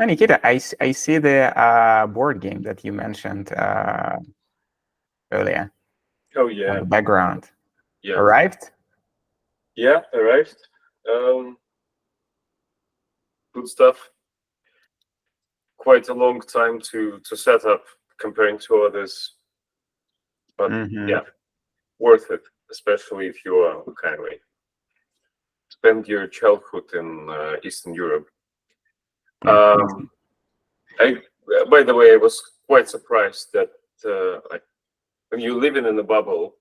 Nikita, I see the board game that you mentioned earlier Oh on yeah, the background. yeah, Arrived? yeah. Arrived. Um, Good stuff. Quite a long time to set up comparing to others, but Mm-hmm. yeah, worth it. Especially if you are kind of spend your childhood in Eastern Europe. Yeah. Um, I, by the way, I was quite surprised that like when you live in a bubble,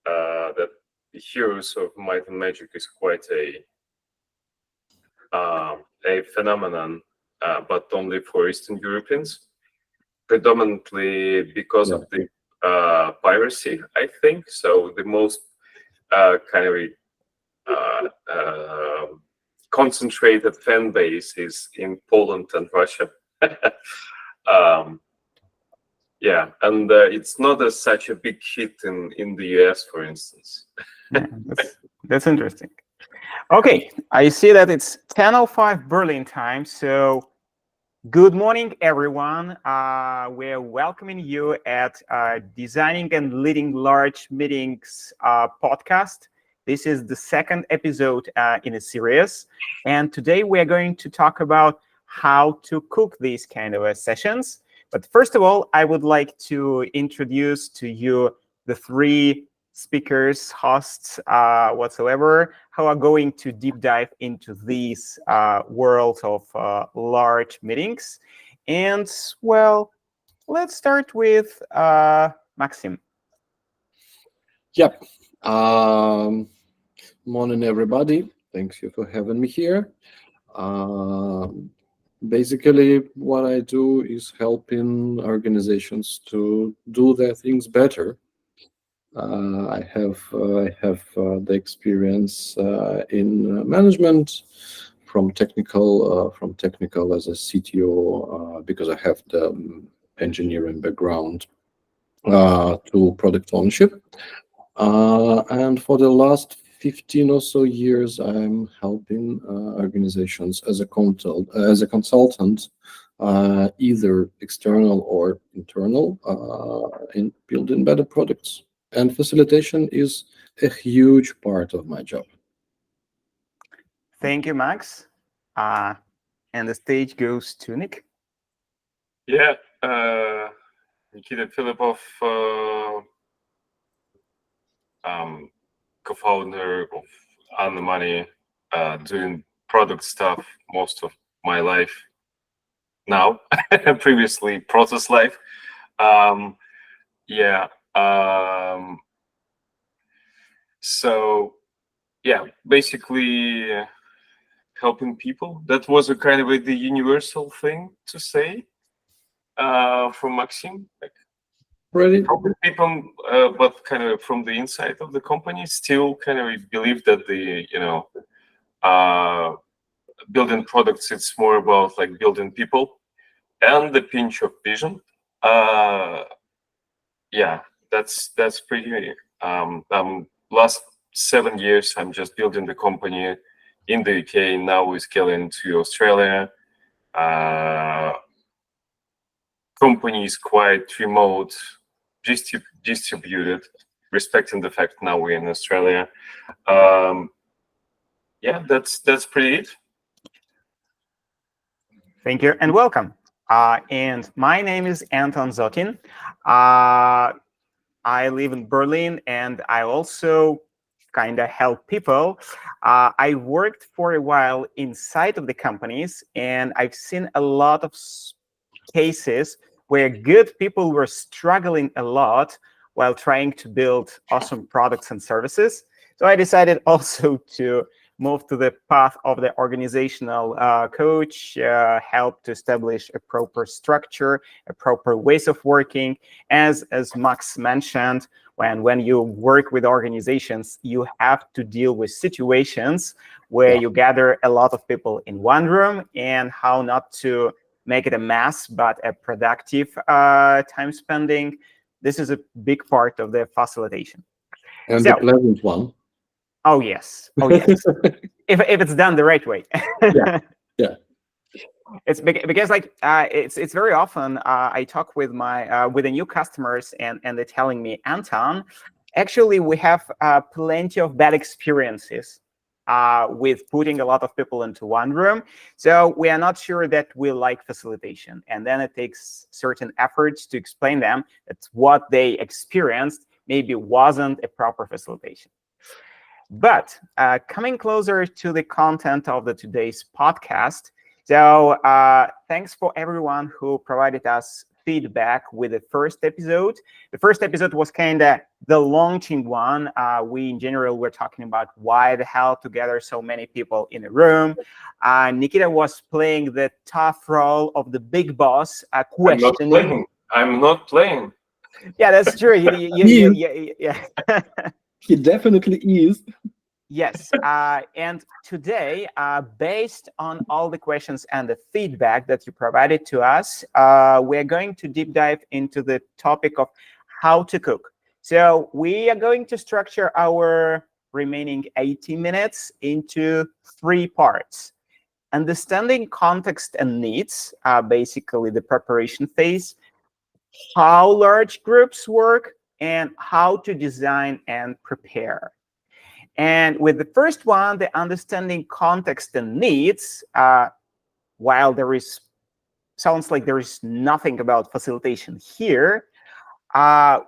that the Heroes of Might and Magic is quite a phenomenon, but only for Eastern Europeans, predominantly because Yeah. of the piracy, I think. So the most kind of concentrated fan base is in Poland and Russia. um, yeah, and it's not as such a big hit in the US, for instance. Yeah, that's interesting. Okay, I see that it's 10:05 Berlin time, so good morning, everyone. We're welcoming you at Designing and Leading Large Meetings podcast. This is the second episode in a series, and today we're going to talk about how to cook these kind of sessions. But first of all, I would like to introduce to you the three speakers, hosts, whatsoever, who are going to deep dive into this world of large meetings. And well, let's start with Maxim. Yep. Morning, everybody. Thanks you for having me here. Um, Basically, what I do is helping organizations to do their things better. I have the experience in management from technical as a CTO because I have the engineering background to product ownership. And for the last 15 or so years, I'm helping organizations as a consultant, either external or internal, in building better products. And facilitation is a huge part of my job. Thank you, Max. Uh, and the stage goes to Nick. Yeah, Nikita Filipov, co-founder of On the Money, doing product stuff most of my life now. Previously, process life. Um, yeah. So yeah, basically helping people. That was a kind of the universal thing to say from Maxim. Like Ready? helping people, but kind of from the inside of the company, still kind of believe that uh, building products, it's more about like building people and the pinch of vision. Uh, yeah, that's pretty. Last 7 years, I'm just building the company in the UK. Now we're scaling to Australia. Uh, Company is quite remote, distributed, respecting the fact now we're in Australia. Um, yeah, that's pretty it. Thank you and welcome. And my name is Anton Zotin. Uh, I live in Berlin and I also kind of help people. I worked for a while inside of the companies and I've seen a lot of cases where good people were struggling a lot while trying to build awesome products and services. So I decided also to move to the path of the organizational coach, help to establish a proper structure, a proper ways of working. As Max mentioned, when you work with organizations, you have to deal with situations where Yeah. you gather a lot of people in one room and how not to make it a mess, but a productive time spending. This is a big part of the facilitation. And the So, pleasant one. oh yes, if it's done the right way. Yeah. Yeah. It's because like it's very often I talk with my with the new customers and they're telling me, Anton, actually we have plenty of bad experiences with putting a lot of people into one room, so we are not sure that we like facilitation. And then it takes certain efforts to explain them that what they experienced maybe wasn't a proper facilitation. But coming closer to the content of the today's podcast, so thanks for everyone who provided us feedback with the first episode. The first episode was kind of the launching one. We in general were talking about why the hell to gather so many people in a room. Nikita was playing the tough role of the big boss, I'm not questioning. playing. I'm not playing. Yeah, that's true. Yeah. He definitely is. Yes, and today, based on all the questions and the feedback that you provided to us, we're going to deep dive into the topic of how to cook. So we are going to structure our remaining 80 minutes into 3 parts. Understanding context and needs, basically the preparation phase, how large groups work, and how to design and prepare. And with the first one, the understanding context and needs, while sounds like there is nothing about facilitation here,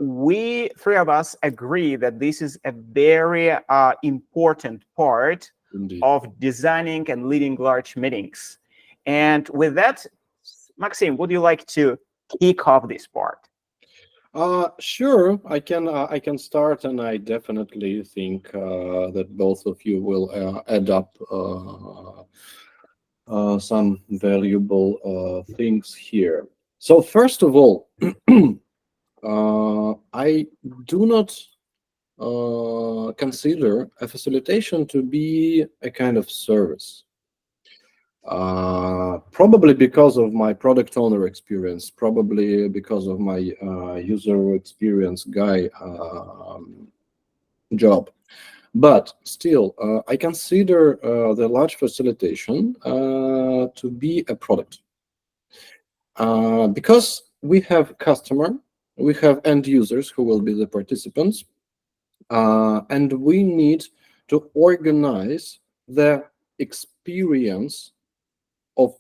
we 3 of us agree that this is a very important part Indeed. of designing and leading large meetings. And with that, Maxim, would you like to kick off this part? Sure, I can start, and I definitely think that both of you will add up some valuable things here. So first of all, I do not consider a facilitation to be a kind of service. Probably because of my product owner experience, probably because of my user experience guy job. But still, I consider the large facilitation to be a product. Because we have customer, we have end users who will be the participants, and we need to organize the experience of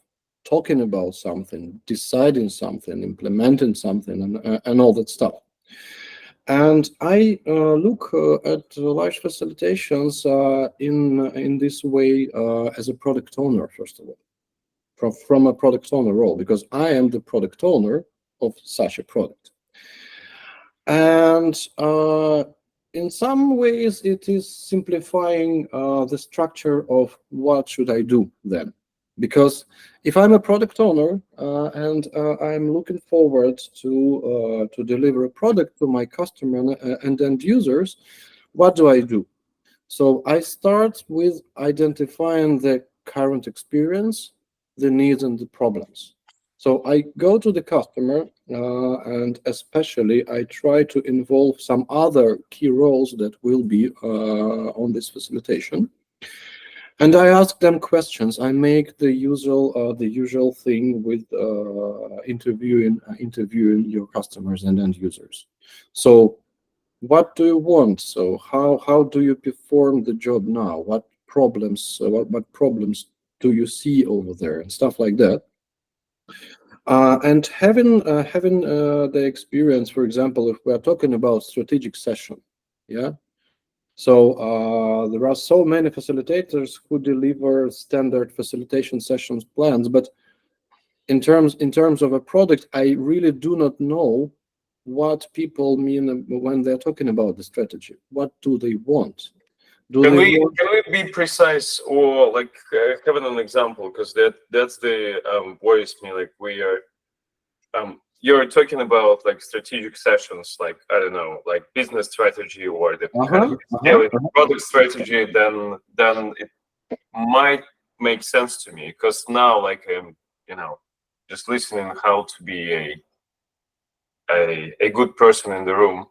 talking about something, deciding something, implementing something, and all that stuff. And I look at large facilitations in this way as a product owner, first of all, from a product owner role, because I am the product owner of such a product. And in some ways, it is simplifying the structure of what should I do then. Because if I'm a product owner and I'm looking forward to deliver a product to my customer and end users, what do I do? So I start with identifying the current experience, the needs, and the problems. So I go to the customer and especially I try to involve some other key roles that will be on this facilitation. And I ask them questions. I make the usual thing with interviewing your customers and end users. So, what do you want? So, how do you perform the job now? What problems do you see over there, and stuff like that. And having the experience, for example, if we are talking about strategic session, yeah. So there are so many facilitators who deliver standard facilitation sessions plans, but in terms of a product, I really do not know what people mean when they're talking about the strategy. What do they want? Can we be precise or like having an example, because that's the worries me. Like we are you're talking about like strategic sessions, like I don't know, like business strategy or the product strategy. Then it might make sense to me, because now like I'm just listening how to be a good person in the room.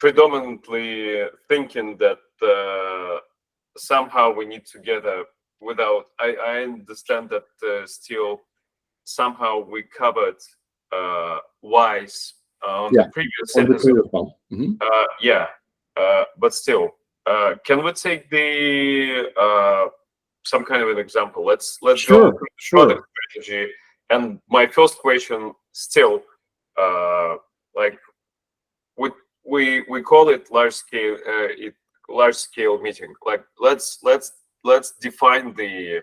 Predominantly thinking that somehow we need to get a without, I understand that still somehow we covered whys on Yeah, the previous on the episode. previous one. Mhm. Yeah, but still, can we take the some kind of an example? Let's go Sure, through the sure. product strategy. And my first question still, like we call it large scale meeting. Like let's define the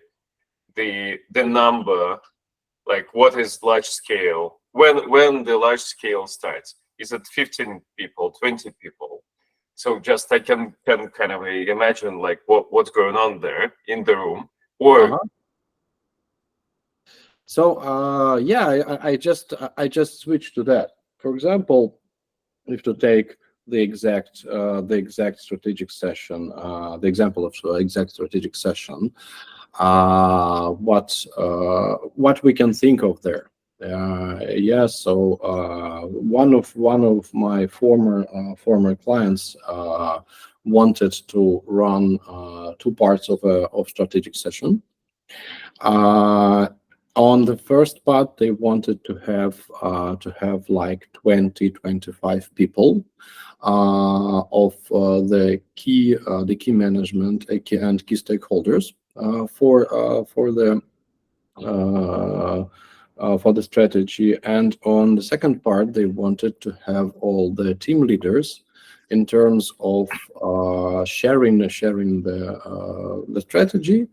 number. Like what is large scale? When the large scale starts? Is it 15 people, 20 people? So just I can kind of imagine like what's going on there in the room, or Uh-huh. So yeah, I just switched to that. For example, if to take the exact strategic session, the example of exact strategic session, what we can think of there. Yeah, so one of my former clients wanted to run two parts of a strategic session. On the first part, they wanted to have like 25 people of the key management and key stakeholders for the strategy. And on the second part, they wanted to have all the team leaders in terms of sharing the strategy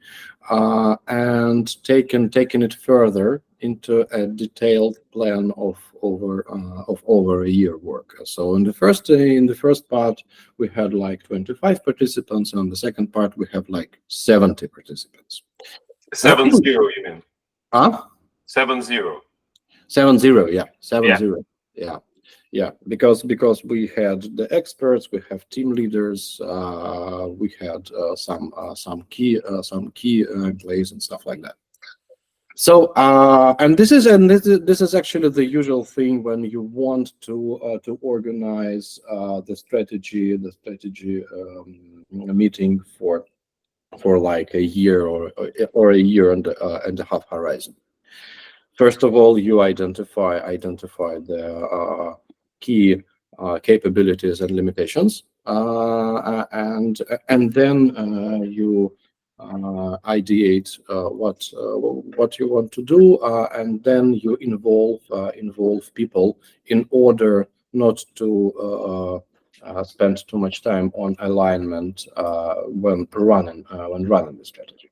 and taking it further into a detailed plan of over a year work. So in the first part we had like 25 participants. On the second part we have like 70 participants. 7-0, you mean? Huh? 7-0. 7-0, yeah, seven Yeah. zero, yeah. Because we had the experts, we have team leaders, we had some key employees and stuff like that. So and this is actually the usual thing when you want to organize the strategy meeting for like a year or a year and a half horizon. First of all, you identify the key capabilities and limitations, and then you ideate what you want to do, and then you involve people in order not to spend too much time on alignment when running the strategy.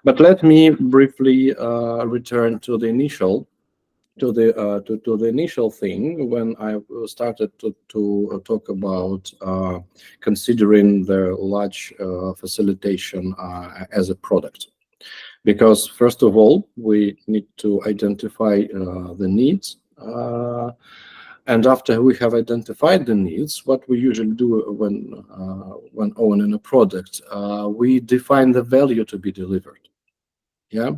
But let me briefly return to the initial to the initial thing when I started to talk about considering the large facilitation as a product. Because first of all, we need to identify the needs. And after we have identified the needs, what we usually do when owning a product, we define the value to be delivered. Yeah.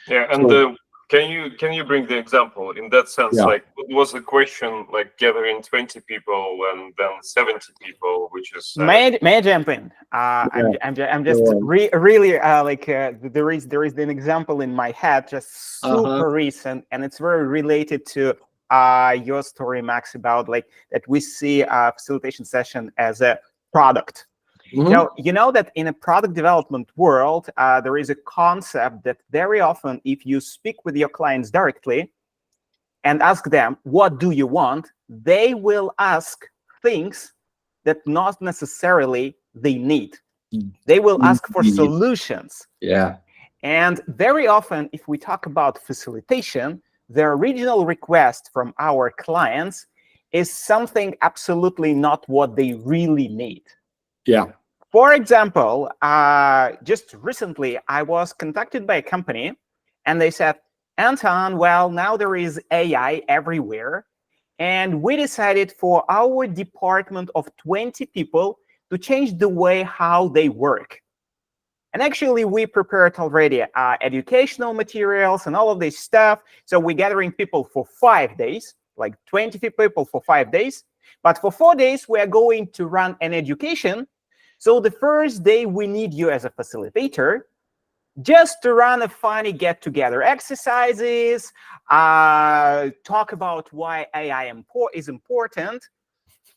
Yeah, and So, can you bring the example in that sense? yeah. Like, what was the question like gathering 20 people and then 70 people, which is May I jump in? Yeah. I'm just So, really there is an example in my head, just uh-huh. super recent, and it's very related to your story, Max, about like that we see a facilitation session as a product. Mhm. So you know that in a product development world, there is a concept that very often, if you speak with your clients directly and ask them, what do you want? They will ask things that not necessarily they need. They will ask for Indeed. solutions. Yeah. And very often, if we talk about facilitation, the original request from our clients is something absolutely not what they really need. Yeah. For example, just recently, I was contacted by a company, and they said, Anton, well, now there is AI everywhere, and we decided for our department of 20 people to change the way how they work. And actually, we prepared already educational materials and all of this stuff. So we're gathering people for 5 days, like 20 people for 5 days. But for 4 days, we are going to run an education. So the first day, we need you as a facilitator. just to run a funny get-together exercises, talk about why AI is important,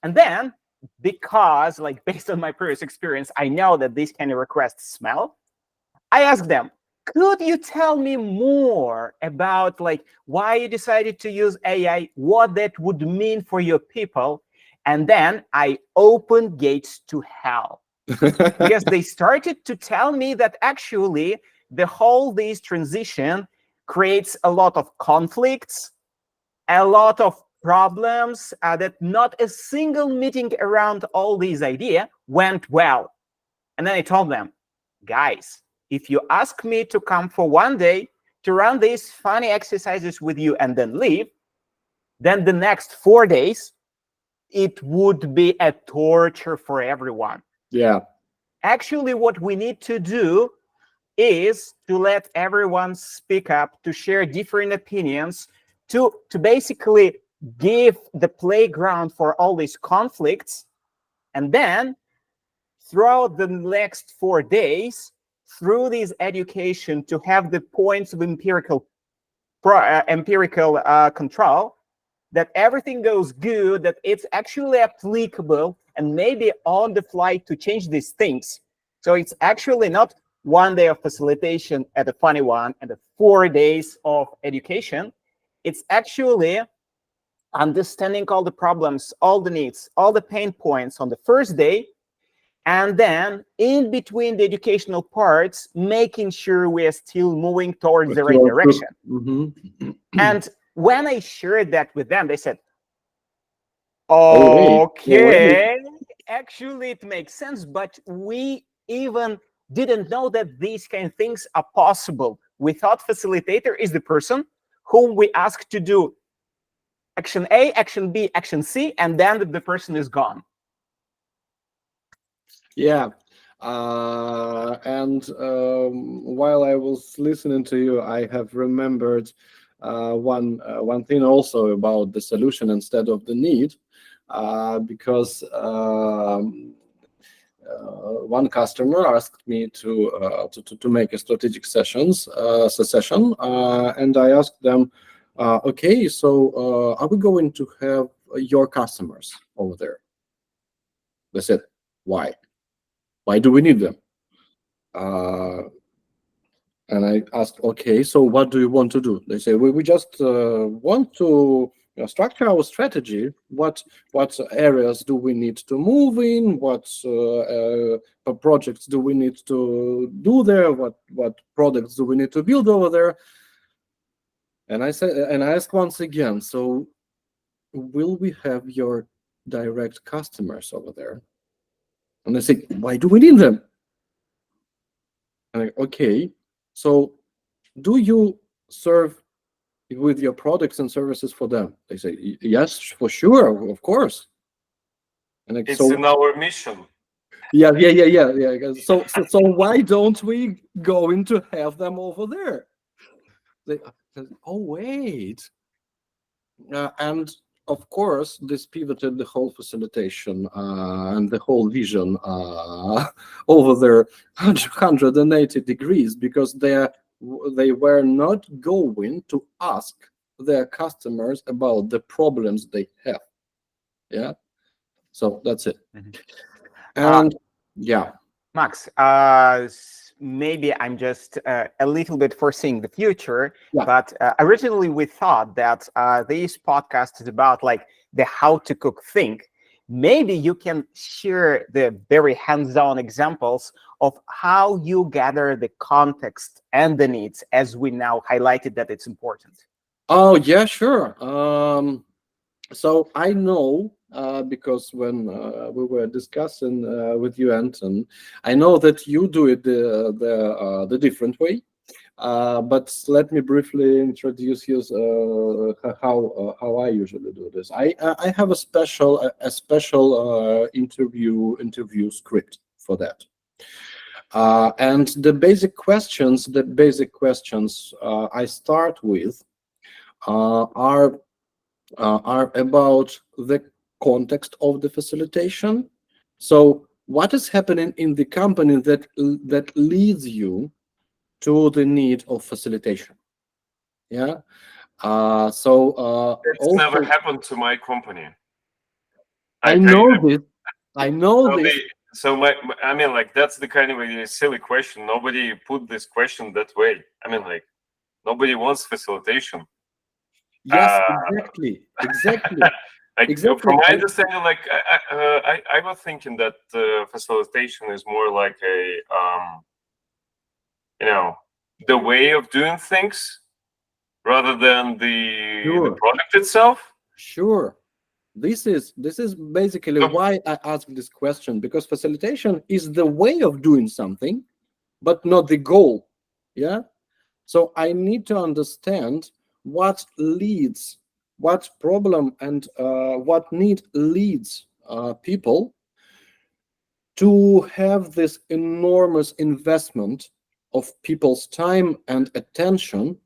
and then because, like, based on my previous experience, I know that these kind of requests smell. I ask them, could you tell me more about like why you decided to use AI, what that would mean for your people? And then I open gates to hell because they started to tell me that actually the whole this transition creates a lot of conflicts, a lot of problems, that not a single meeting around all these ideas went well. And then I told them, guys, if you ask me to come for one day to run these funny exercises with you and then leave, then the next 4 days, it would be a torture for everyone. Yeah. Actually, what we need to do is to let everyone speak up, to share different opinions, to basically give the playground for all these conflicts. And then throughout the next 4 days, through this education, to have the points of empirical control, that everything goes good, that it's actually applicable, and maybe on the fly to change these things. So it's actually not 1 day of facilitation at a funny one and the 4 days of education. It's actually understanding all the problems, all the needs, all the pain points on the first day, and then in between the educational parts, making sure we are still moving towards the right direction. Mm-hmm. And when I shared that with them, they said, Oh, okay, actually it makes sense, but we even didn't know that these kind of things are possible. We thought facilitator is the person whom we ask to do action A, action B, action C, and then the person is gone. Yeah. And while I was listening to you, I have remembered one thing also about the solution instead of the need, because one customer asked me to make a strategic session, and I asked them, okay, so are we going to have your customers over there? They said, why? Why do we need them? And I asked, okay, so what do you want to do? They say, we just want to structure our strategy. What areas do we need to move in? What projects do we need to do there? What products do we need to build over there? And I said, and I asked once again, so will we have your direct customers over there? And they say, why do we need them? And I, okay, so do you serve with your products and services for them? They say, yes, for sure, of course. And like, It's in our mission. Yeah. So why don't we going to have them over there? They, oh wait, and of course this pivoted the whole facilitation and the whole vision over there 180 degrees, because they were not going to ask their customers about the problems they have. Yeah, so that's it. And yeah, Max, maybe I'm just a little bit foreseeing the future, Yeah. but originally we thought that this podcast is about like the how to cook thing. Maybe you can share the very hands-on examples of how you gather the context and the needs, as we now highlighted that it's important. oh yeah, sure. So I know, because when we were discussing with you, Anton, I know that you do it the different way. But let me briefly introduce you how I usually do this. I have a special interview script for that. And the basic questions I start with are about the context of the facilitation. So what is happening in the company that leads you to the need of facilitation. Yeah. It's Also, never happened to my company. I tell you know that. this. I know this. I mean, like, that's the kind of a silly question. Nobody put this question that way. I mean, like, nobody wants facilitation. Yes, Uh, exactly. like, Exactly. from my understanding, like, I was thinking that facilitation is more like a, you know, the way of doing things rather than the product itself. Sure. This is basically why I asked this question, because facilitation is the way of doing something, but not the goal. Yeah. So I need to understand what leads, what problem and what need leads people to have this enormous investment of people's time and attention,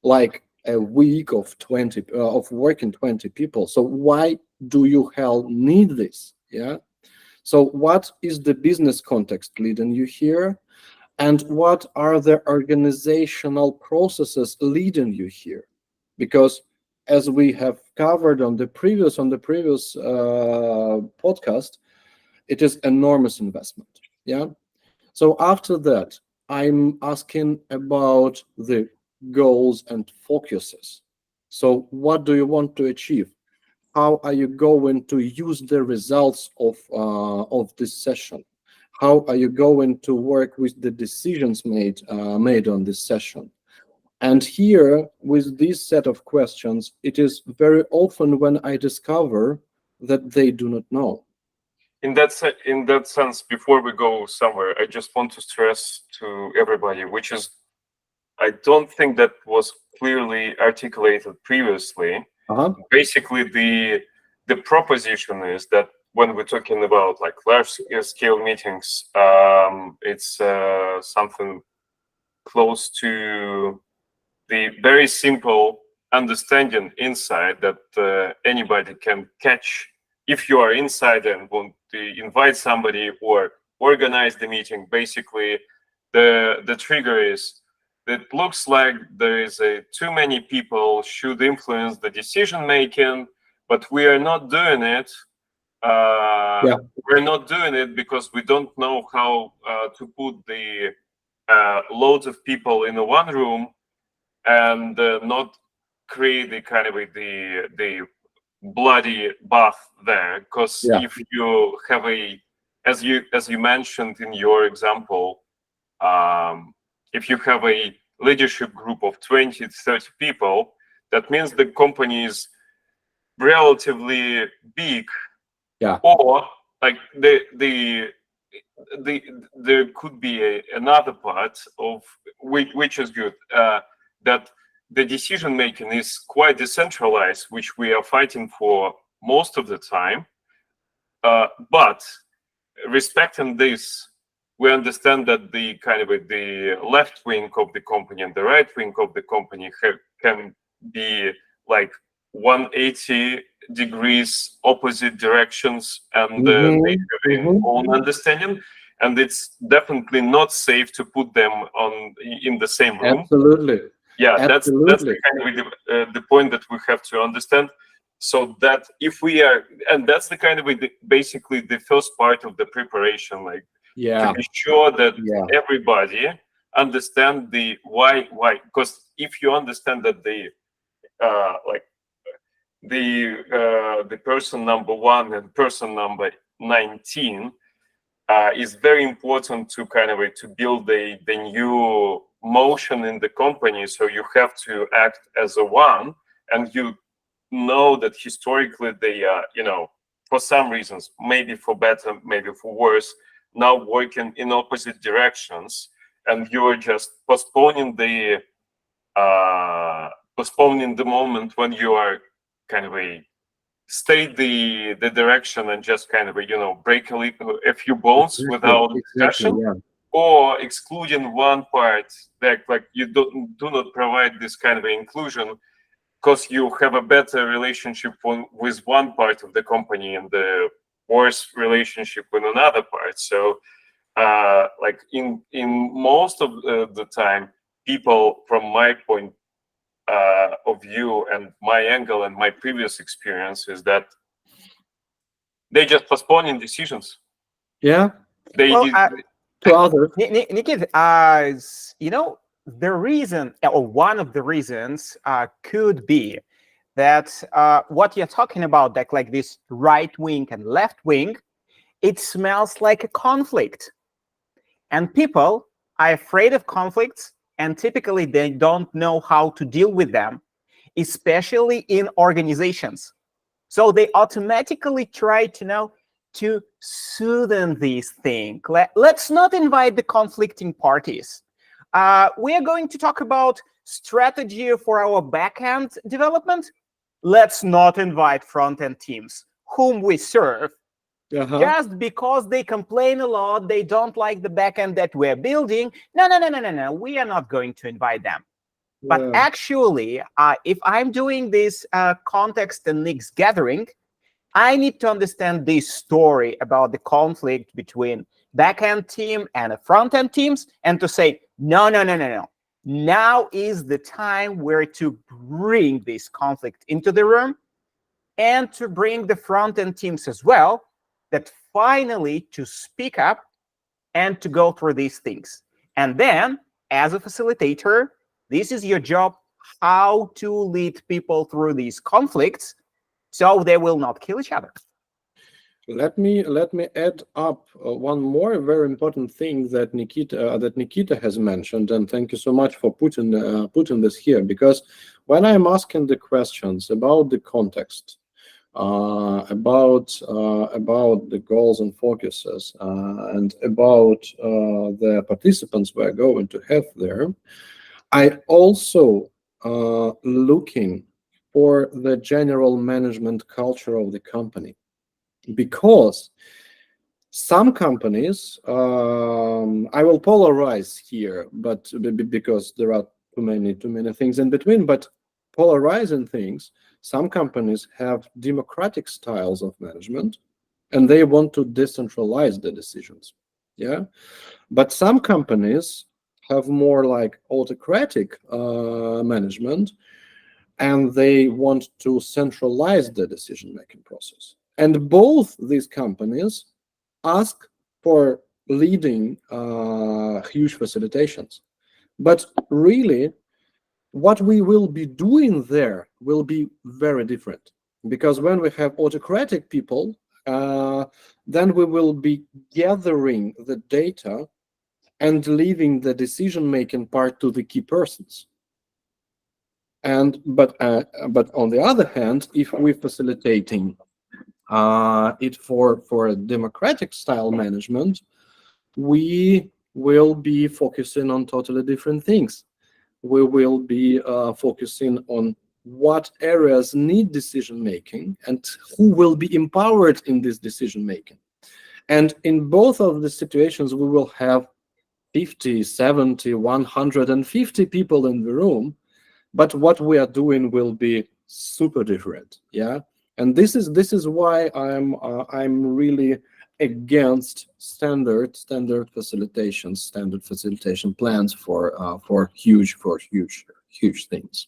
like a week of 20 of working 20 people. So why do you hell need this? Yeah. So what is the business context leading you here, and what are the organizational processes leading you here? Because as we have covered on the previous podcast, it is enormous investment. Yeah. So after that, I'm asking about the goals and focuses. So what do you want to achieve? How are you going to use the results of this session? How are you going to work with the decisions made on this session? And here, with this set of questions, it is very often when I discover that they do not know. In that sense, before we go somewhere, I just want to stress to everybody, which is, I don't think that was clearly articulated previously. Basically, the proposition is that when we're talking about like large scale meetings, it's something close to the very simple understanding inside that anybody can catch if you are inside and want to invite somebody or organize the meeting. Basically, the trigger is, it looks like there is too many people should influence the decision making, but we are not doing it. We're not doing it because we don't know how to put the loads of people in one room and not create the kind of the bloody bath there. Because if you have as you mentioned in your example, if you have a leadership group of 20 to 30 people, that means the company is relatively big. Or like there could be another part of which is good, that the decision making is quite decentralized, which we are fighting for most of the time. But respecting this, we understand that the kind of the left wing of the company and the right wing of the company can be like 180 degrees opposite directions, and they have their own understanding, and it's definitely not safe to put them in the same room. Absolutely. Yeah, that's the kind of the point that we have to understand. So that if we are, and that's the kind of basically the first part of the preparation, like to be sure that everybody understand the why. Because if you understand that the like the person number 1 and person number 19 is very important to kind of to build the new motion in the company. So you have to act as a one, and you know that historically they are, for some reasons, maybe for better, maybe for worse, now working in opposite directions, and you are just postponing the moment when you are kind of state the direction and just kind of break a few bones without discussion, or excluding one part, that like you do not provide this kind of inclusion because you have a better relationship with one part of the company and the worse relationship with another part. So like in most of the time, people from my point of view and my angle and my previous experience is that they just postponing decisions. Yeah, They Well, did. to others. Nikit, the reason or one of the reasons could be that what you're talking about, that like this right wing and left wing, it smells like a conflict. And people are afraid of conflicts, and typically they don't know how to deal with them, especially in organizations. So they automatically try to know to soothe these things. Let's not invite the conflicting parties. We are going to talk about strategy for our backend development. Let's not invite front-end teams whom we serve. Just because they complain a lot, they don't like the backend that we're building. No. We are not going to invite them. But Yeah. actually, if I'm doing this context and links gathering, I need to understand this story about the conflict between backend team and the front-end teams, and to say, no. Now is the time where to bring this conflict into the room, and to bring the front-end teams as well, that finally to speak up and to go through these things. And then, as a facilitator, this is your job, how to lead people through these conflicts so they will not kill each other. Let me add up one more very important thing that Nikita has mentioned, and thank you so much for putting this here, because when I'm asking the questions about the context, about the goals and focuses, and about the participants we're going to have there, I also looking for the general management culture of the company. Because some companies, I will polarize here, but because there are too many things in between, but polarizing things, some companies have democratic styles of management, and they want to decentralize the decisions. Yeah, but some companies have more like autocratic management, and they want to centralize the decision-making process. And both these companies ask for leading huge facilitations. But really, what we will be doing there will be very different. Because when we have autocratic people, then we will be gathering the data and leaving the decision-making part to the key persons. But on the other hand, if we're facilitating it for a democratic style management, we will be focusing on totally different things. We will be focusing on what areas need decision making and who will be empowered in this decision making. And in both of the situations, we will have 50, 70, 150 people in the room, but what we are doing will be super different. Yeah, and this is why I'm really against standard facilitation plans for huge things.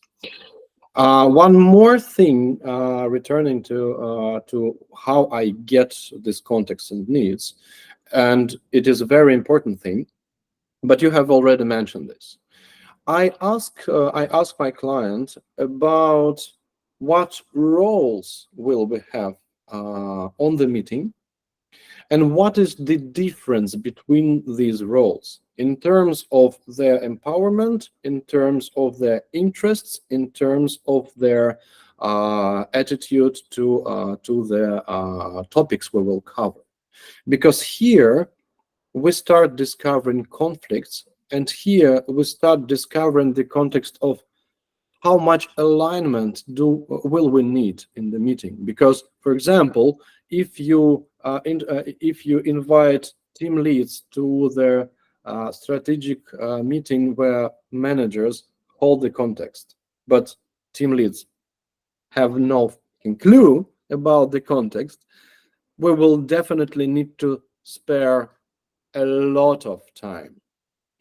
One more thing, returning to how I get this context and needs, and it is a very important thing, but you have already mentioned this. I ask my client about what roles will we have on the meeting, and what is the difference between these roles in terms of their empowerment, in terms of their interests, in terms of their attitude to the topics we will cover. Because here we start discovering conflicts, and here we start discovering the context of how much alignment will we need in the meeting. Because, for example, if you invite team leads to their strategic meeting where managers hold the context, but team leads have no clue about the context, we will definitely need to spare a lot of time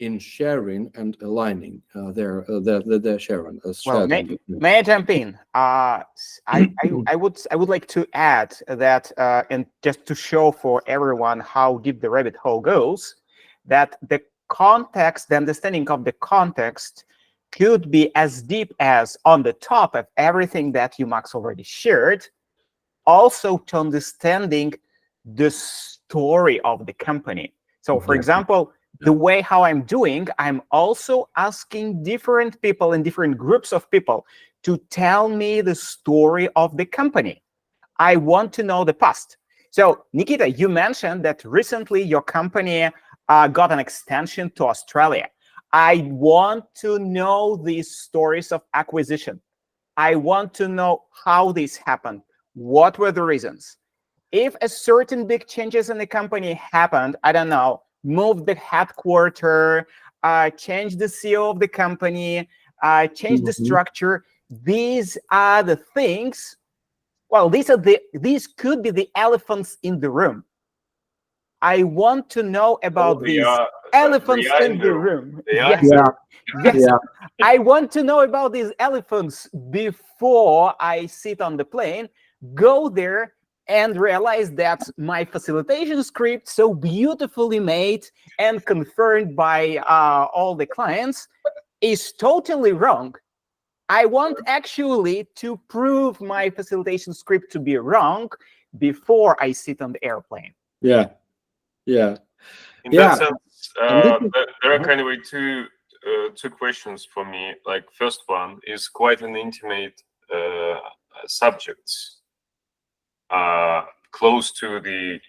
in sharing and aligning their sharing. Well, may I jump in? I would like to add that, and just to show for everyone how deep the rabbit hole goes, that the context, the understanding of the context, could be as deep as on the top of everything that you, Max, already shared, also to understanding the story of the company. So, for example, the way how I'm doing, I'm also asking different people in different groups of people to tell me the story of the company. I want to know the past. So, Nikita, you mentioned that recently your company got an extension to Australia. I want to know these stories of acquisition. I want to know how this happened. What were the reasons? If a certain big changes in the company happened, I don't know, move the headquarters, change the CEO of the company, change the structure, these are the things. Well, these could be the elephants in the room. I want to know about these elephants in the room. Yes. Yes. I want to know about these elephants before I sit on the plane, go there, and realize that my facilitation script, so beautifully made and confirmed by all the clients, is totally wrong. I want actually to prove my facilitation script to be wrong before I sit on the airplane. Yeah. In that sense, there are kind of two questions for me. Like, first one is quite an intimate subject, close to the,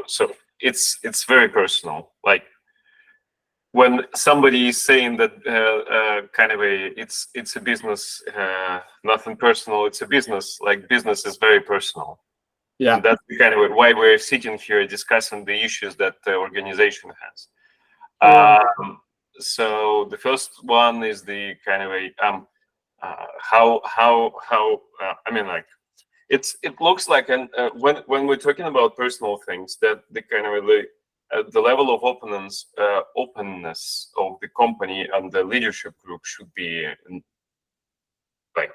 so it's very personal. Like, when somebody is saying that it's a business, nothing personal, it's a business, like business is very personal. Yeah. And that's kind of why we're sitting here discussing the issues that the organization has. So the first one is the kind of I mean, like, it looks like, and when we're talking about personal things, that the kind of the level of openness of the company and the leadership group should be like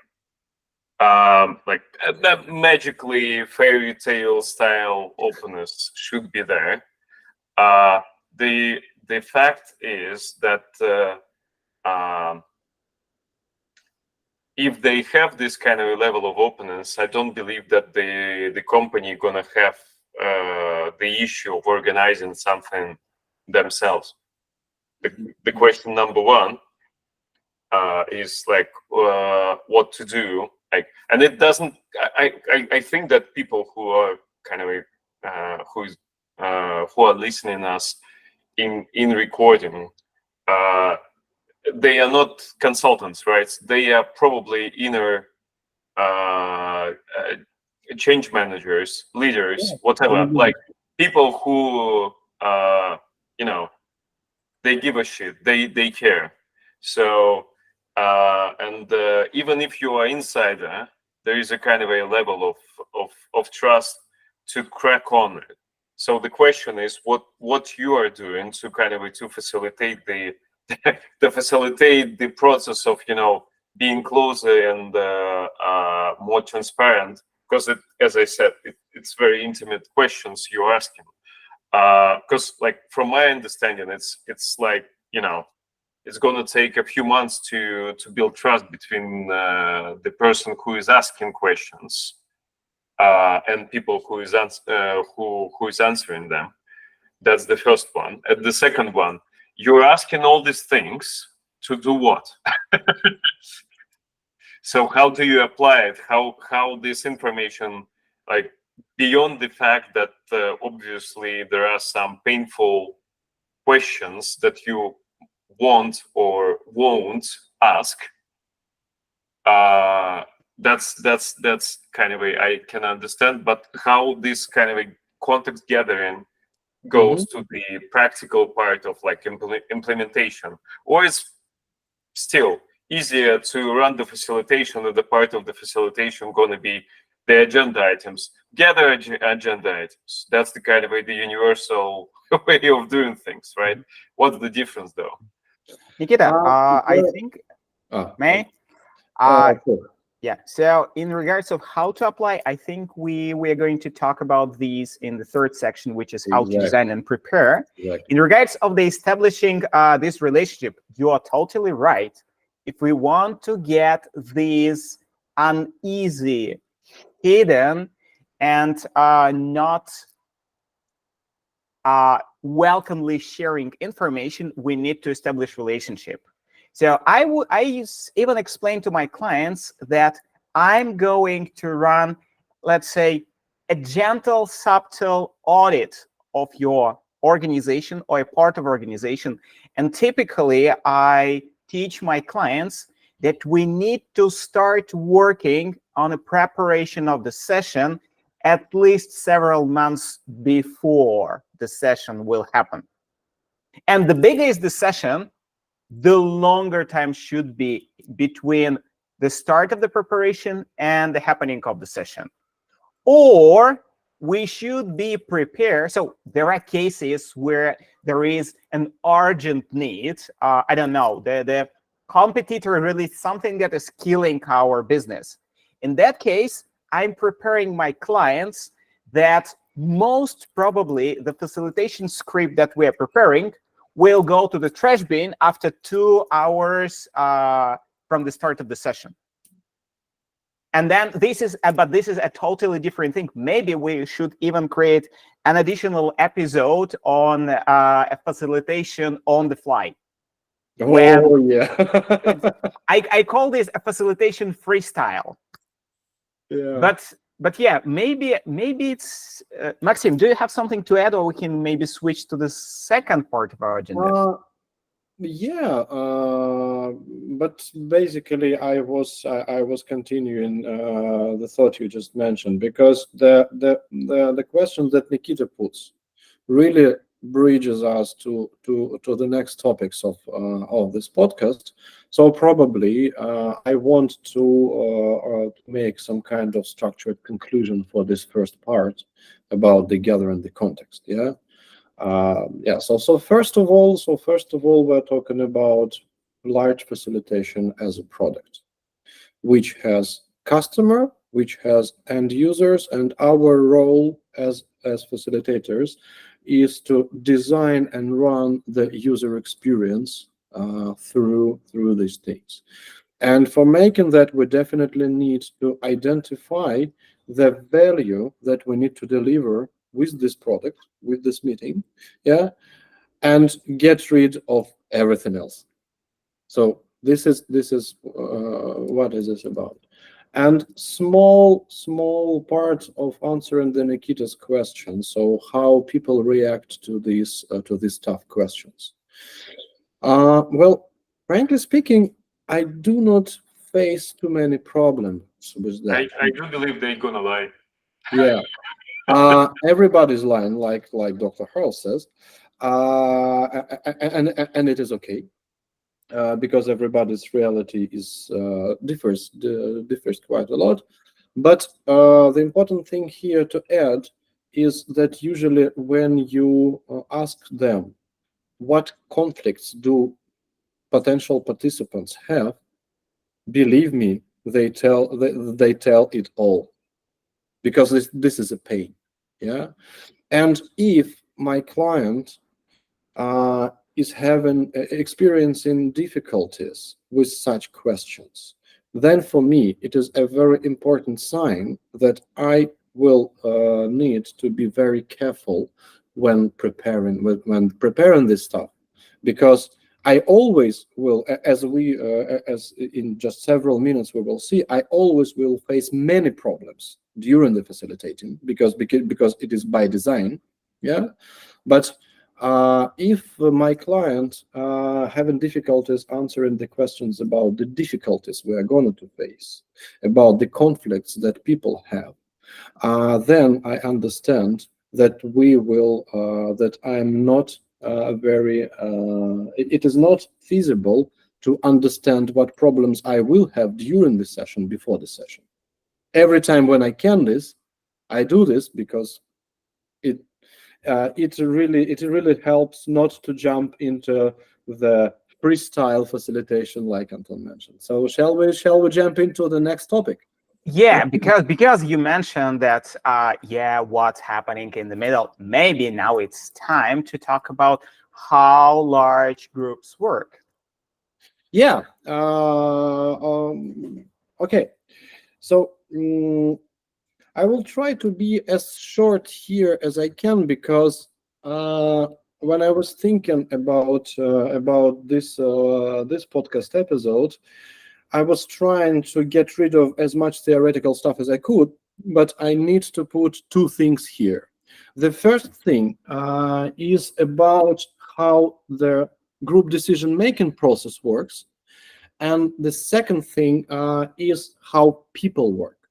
that magically fairy tale style openness should be there. The fact is that if they have this kind of level of openness, I don't believe that the company gonna have the issue of organizing something themselves. The question number one is like what to do. Like, and it doesn't. I think that people who are kind of who are listening us in recording, they are not consultants, right? They are probably inner change managers, leaders, whatever. Like, people who they give a shit. They care. So and even if you are insider, there is a kind of a level of trust to crack on it. So the question is what you are doing to kind of to facilitate facilitate the process of being closer and more transparent, because as I said, it's very intimate questions you're asking. Because like, from my understanding, it's like, it's going to take a few months to build trust between the person who is asking questions and people who is answering them. That's the first one. And the second one, you're asking all these things to do what? So how do you apply it? How this information, like, beyond the fact that obviously there are some painful questions that you want or won't ask, that's kind of I can understand, but how this kind of a context gathering goes to the practical part of like implementation, or it's still easier to run the facilitation, or the part of the facilitation going to be the agenda items, gather agenda items. That's the kind of the universal way of doing things, right? What's the difference, though? Nikita, I think, may Sure. yeah. So in regards of how to apply, I think we are going to talk about these in the third section, which is how to design and prepare. Exactly. In regards of the establishing this relationship, you are totally right. If we want to get these uneasy, hidden, and not welcomely sharing information, we need to establish relationship. So I even explain to my clients that I'm going to run, let's say, a gentle, subtle audit of your organization or a part of organization. And typically, I teach my clients that we need to start working on a preparation of the session at least several months before the session will happen. And the bigger is the session, the longer time should be between the start of the preparation and the happening of the session. Or we should be prepared. So there are cases where there is an urgent need. I don't know, the competitor really something that is killing our business. In that case, I'm preparing my clients that most probably the facilitation script that we are preparing will go to the trash bin after 2 hours from the start of the session. And then this is a totally different thing. Maybe we should even create an additional episode on a facilitation on the fly. Yeah. I call this a facilitation freestyle. Yeah. But yeah, maybe it's Maxim. Do you have something to add, or we can maybe switch to the second part of our agenda? Yeah, but basically, I was continuing the thought you just mentioned, because the question that Nikita puts really bridges us to the next topics of this podcast. So probably I want to make some kind of structured conclusion for this first part about the gather and the context. Yeah. Yeah. So first of all, we're talking about large facilitation as a product, which has customer, which has end users, and our role as facilitators is to design and run the user experience through these things. And for making that, we definitely need to identify the value that we need to deliver with this product, with this meeting, yeah, and get rid of everything else. So this is what is this about? And small part of answering the Nikita's question. So how people react to these tough questions. Well, frankly speaking, I do not face too many problems with that. I do believe they're gonna lie. Yeah. Everybody's lying, like Dr. Harl says, and it is okay, because everybody's reality is differs quite a lot. But the important thing here to add is that usually when you ask them what conflicts do potential participants have, believe me, they tell it all, because this is a pain. Yeah. And if my client is experiencing difficulties with such questions, then for me it is a very important sign that I will need to be very careful when preparing this stuff, because I always will, as in just several minutes we will see, I always will face many problems during the facilitating, because it is by design. Yeah. But if my client having difficulties answering the questions about the difficulties we are going to face, about the conflicts that people have, then I understand that that I'm not it is not feasible to understand what problems I will have during the session before the session. every time when I can this, I do this because it it really helps not to jump into the freestyle facilitation like Anton mentioned. So shall we jump into the next topic? Yeah, because you mentioned that yeah, what's happening in the middle. Maybe now it's time to talk about how large groups work. Yeah. Okay. So I will try to be as short here as I can because when I was thinking about this podcast episode, I was trying to get rid of as much theoretical stuff as I could, but I need to put two things here. The first thing is about how the group decision-making process works, and the second thing is how people work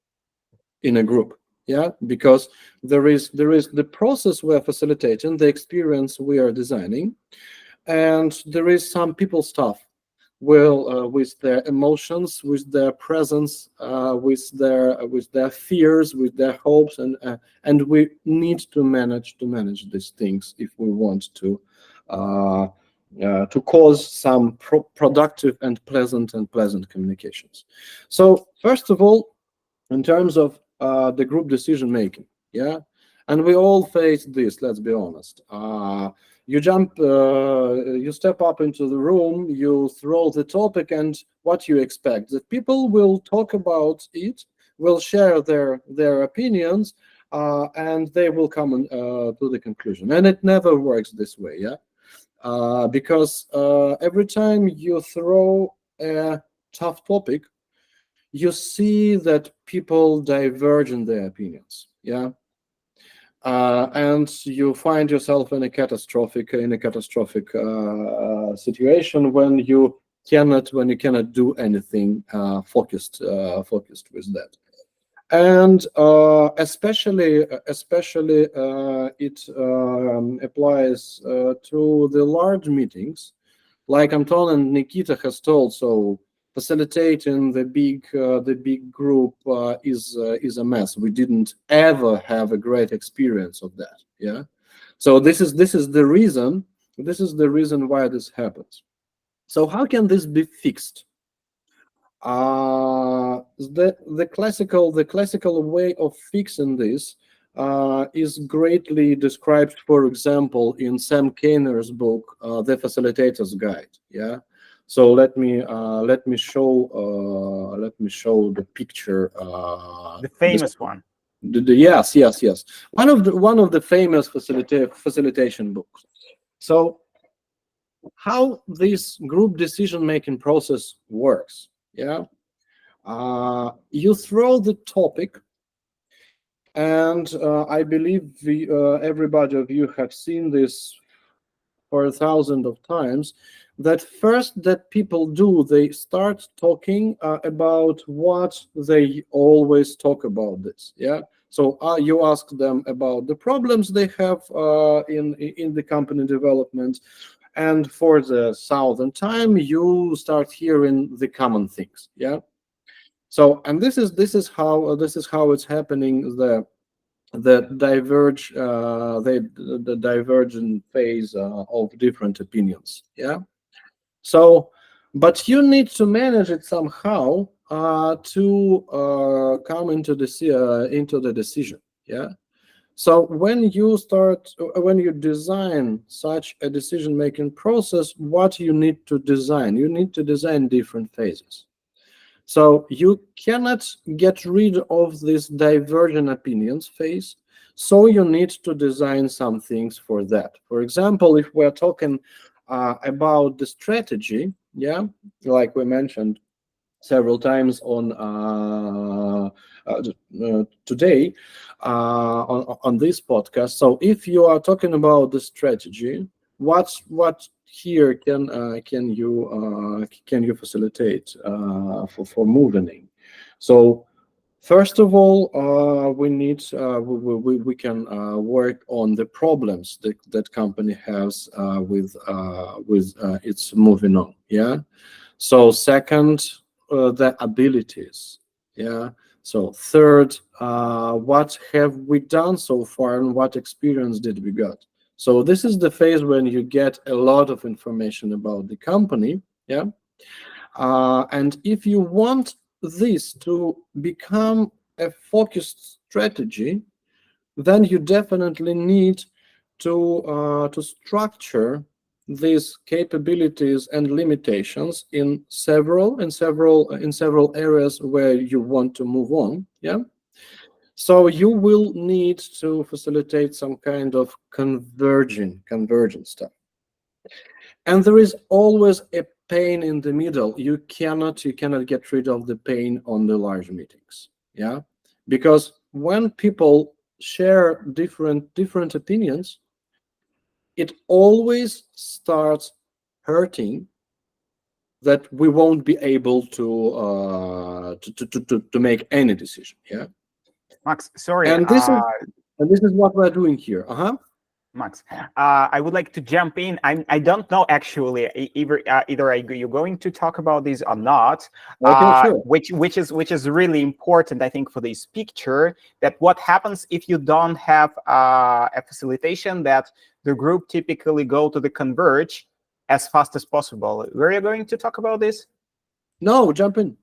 in a group. Yeah, because there is the process we're facilitating, the experience we are designing, and there is some people stuff, well, with their emotions, with their presence, with their fears, with their hopes, and we need to manage these things if we want to cause some productive and pleasant communications. So first of all, in terms of the group decision making, yeah, and we all face this. Let's be honest. You step up into the room, you throw the topic, and what you expect that people will talk about it, will share their opinions, and they will come to the conclusion. And it never works this way, yeah, because every time you throw a tough topic, you see that people diverge in their opinions, yeah, and you find yourself in a catastrophic situation when you cannot do anything focused with that. And especially it applies to the large meetings, like Anton and Nikita has told. So facilitating the big group is a mess. We didn't ever have a great experience of that. Yeah. So this is the reason. This is the reason why this happens. So how can this be fixed? The classical way of fixing this is greatly described, for example, in Sam Kainer's book, The Facilitator's Guide. Yeah. So let me show the picture. The famous one. Yes. One of the famous facilitation books. So how this group decision-making process works. Yeah. You throw the topic, and I believe everybody of you have seen this for 1,000 of times. That first that people do, they start talking about what they always talk about this. Yeah. So you ask them about the problems they have in the company development, and for the southern time, you start hearing the common things. Yeah. So, and this is how it's happening. The divergent phase of different opinions. Yeah. So, but you need to manage it somehow to come into the decision. Yeah. So when you design such a decision-making process, what you need to design? You need to design different phases. So you cannot get rid of this divergent opinions phase. So you need to design some things for that. For example, if we're talking about the strategy, yeah, like we mentioned several times today on this podcast. So if you are talking about the strategy, what here can you facilitate for moving? So first of all, we can work on the problems that company has with its moving on. Yeah. So second, the abilities. Yeah. So third, what have we done so far and what experience did we got? So this is the phase when you get a lot of information about the company, yeah. And if you want this to become a focused strategy, then you definitely need to structure these capabilities and limitations in several areas where you want to move on. Yeah. So you will need to facilitate some kind of convergent stuff. And there is always a pain in the middle. You cannot get rid of the pain on the large meetings. Yeah. Because when people share different opinions, it always starts hurting that we won't be able to make any decision. Yeah. Max, sorry. And this is what we're doing here. Max, I would like to jump in. I don't know actually either you're going to talk about this or not. Okay, sure. Which is really important, I think, for this picture. That what happens if you don't have a facilitation that the group typically go to the converge as fast as possible. Were you going to talk about this? No, jump in.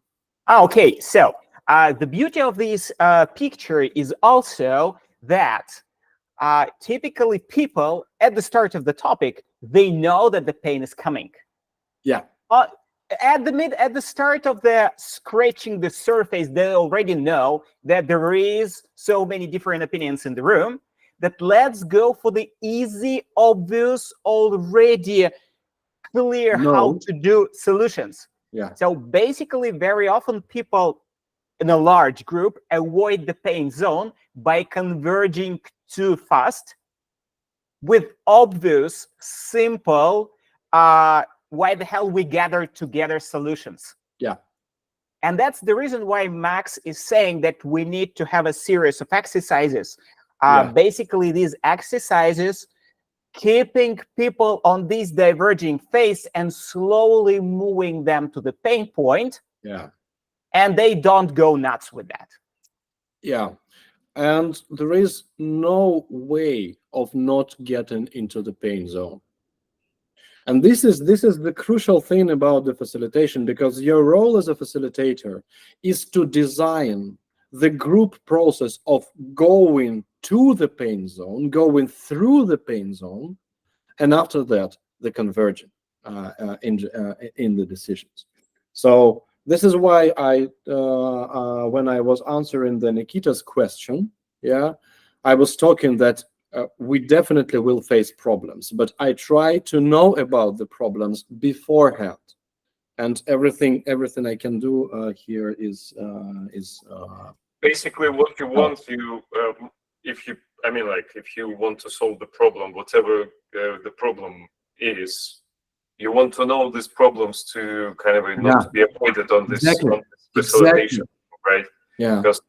Okay, so the beauty of this picture is also that typically people at the start of the topic, they know that the pain is coming. Yeah. At the start of the scratching the surface, they already know that there is so many different opinions in the room, that let's go for the easy, obvious, already clear how to do solutions. Yeah. So basically, very often people in a large group avoid the pain zone by converging too fast with obvious, simple, why the hell we gather together solutions. Yeah. And that's the reason why Max is saying that we need to have a series of exercises. Basically, these exercises keeping people on this diverging phase and slowly moving them to the pain point. Yeah. And they don't go nuts with that. Yeah. And there is no way of not getting into the pain zone. And this is the crucial thing about the facilitation, because your role as a facilitator is to design the group process of going to the pain zone, going through the pain zone, and after that, the conversion in the decisions. So this is why when I was answering the Nikita's question, yeah, I was talking that we definitely will face problems, but I try to know about the problems beforehand, and everything I can do here is basically what you want. If you want to solve the problem, whatever the problem is, you want to know these problems to kind of not to be avoided on this, on this facilitation, right? Yeah. Because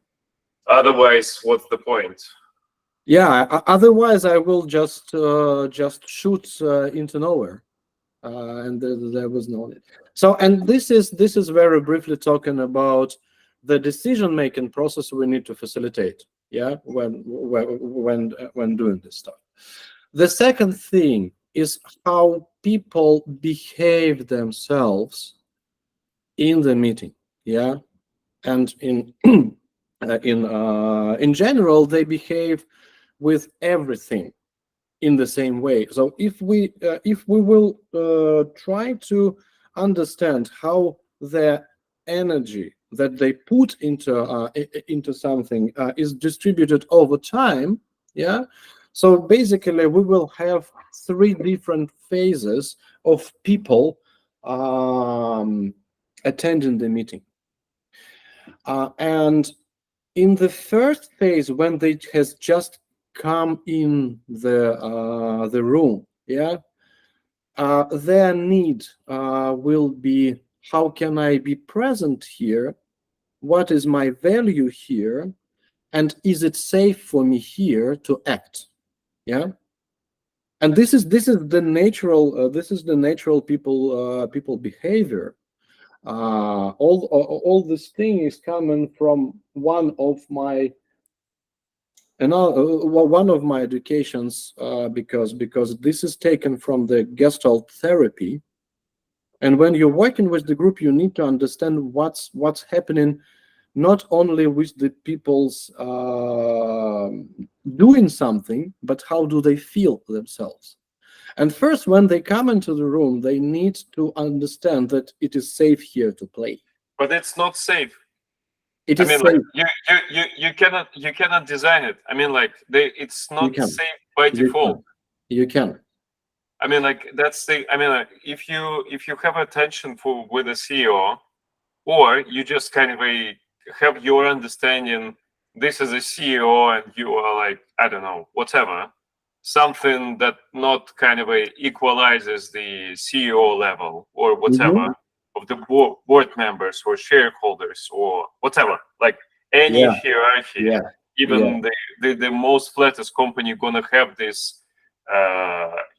otherwise, what's the point? Yeah. Otherwise, I will just shoot into nowhere, and there was no. So, and this is very briefly talking about the decision-making process we need to facilitate. Yeah, when doing this stuff. The second thing is how people behave themselves in the meeting. Yeah, and in general, they behave with everything in the same way. So if we will try to understand how the energy that they put into something is distributed over time, yeah. So basically, we will have 3 different phases of people attending the meeting, and in the first phase, when they has just come in the room, yeah, their need will be, how can I be present here? What is my value here? And is it safe for me here to act? Yeah. And this is the natural people behavior. All this thing is coming from one of my educations, because this is taken from the Gestalt therapy. And when you're working with the group, you need to understand what's happening, not only with the people's doing something, but how do they feel themselves. And first, when they come into the room, they need to understand that it is safe here to play. But it's not safe. It I is mean, safe. like you cannot design it. I mean, like it's not can. safe by default. You can. I mean, like that's the. I mean, like if you have a tension with a CEO, or you just kind of have your understanding. This is a CEO, and you are like, I don't know, whatever, something that not kind of equalizes the CEO level or whatever of the board members or shareholders or whatever, like any hierarchy. Yeah. Even the most flattest company gonna have this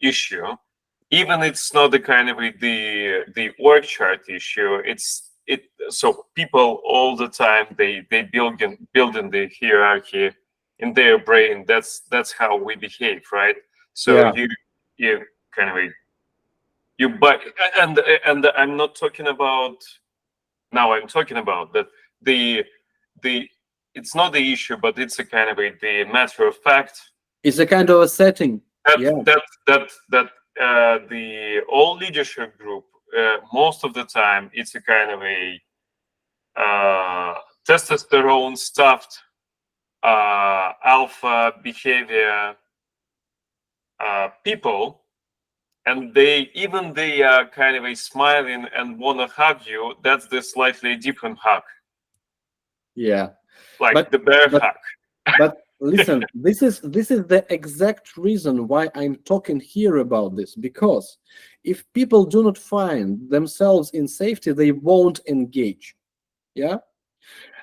issue. Even it's not the kind of the org chart issue. So people all the time they building the hierarchy in their brain. That's how we behave, right? So you kind of you but and I'm not talking about now. I'm talking about that the it's not the issue, but it's a kind of the matter of fact. It's a kind of a setting. That the all leadership group most of the time it's a kind of testosterone stuffed alpha behavior people, and they are kind of smiling and want to hug you. That's the slightly different hug, like the bear hug. But listen, this is the exact reason why I'm talking here about this, because if people do not find themselves in safety, they won't engage.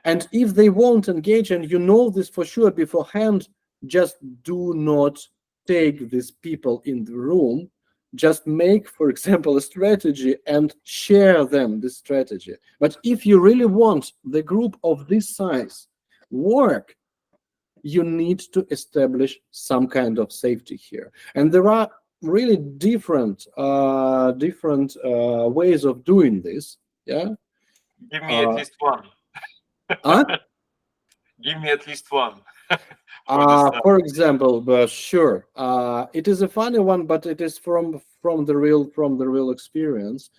And if they won't engage, and you know this for sure beforehand, just do not take these people in the room. Just make, for example, a strategy and share them this strategy. But if you really want the group of this size work, you need to establish some kind of safety here. And there are really different ways of doing this. Give me at least one. Give me at least one. For example, sure. It is a funny one, but it is from the real experience.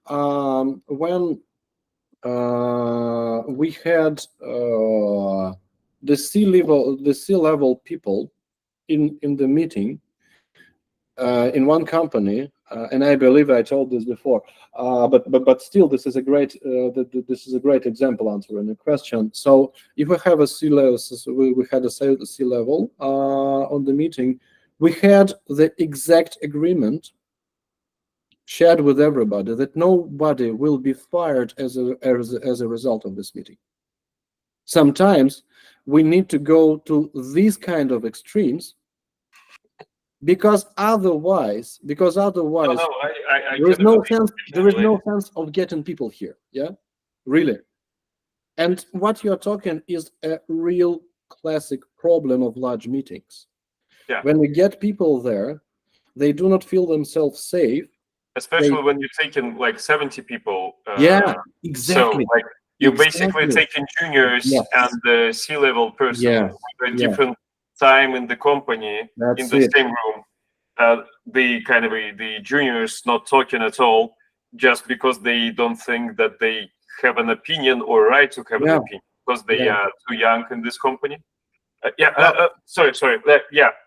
When we had the C-level people in the meeting in one company, and I believe I told this before, but still, this is a great example answering the question. So if we have a C-level, we had a C-level on the meeting, we had the exact agreement shared with everybody that nobody will be fired as a result of this meeting. Sometimes we need to go to these kind of extremes, because otherwise there is no sense of getting people here. Really. And what you're talking is a real classic problem of large meetings. When we get people there, they do not feel themselves safe, especially when you're taking like 70 people. Exactly. So like you're basically taking juniors and the C-level person with a different time in the company in the same room. The juniors not talking at all just because they don't think that they have an opinion or right to have an opinion because they are too young in this company. Sorry.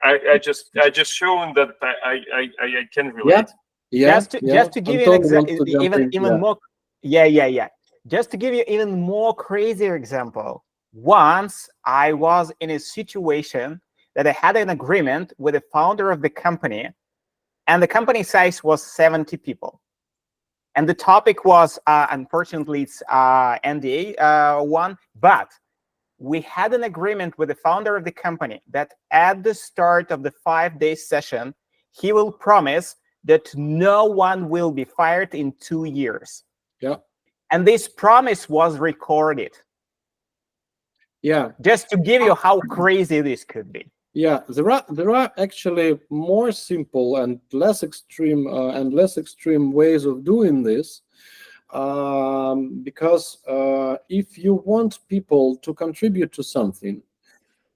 I just shown that I can relate. Just to give you an even more. Just to give you even more crazier example. Once I was in a situation that I had an agreement with the founder of the company, and the company size was 70 people. And the topic was, unfortunately, it's NDA one, but we had an agreement with the founder of the company that at the start of the 5-day session, he will promise that no one will be fired in 2 years. And this promise was recorded. Yeah. Just to give you how crazy this could be. Yeah, there are actually more simple and less extreme ways of doing this, because if you want people to contribute to something,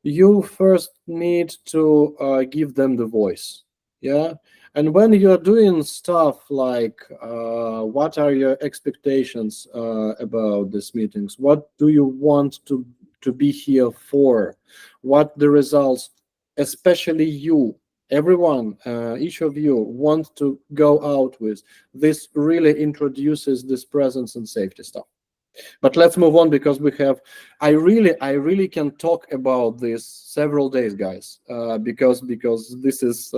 you first need to give them the voice. Yeah, and when you're doing stuff like what are your expectations about these meetings, what do you want to be here for, what the results, especially you, everyone, each of you want to go out with, this really introduces this presence and safety stuff. But let's move on, because we have, I really can talk about this several days, guys, because this is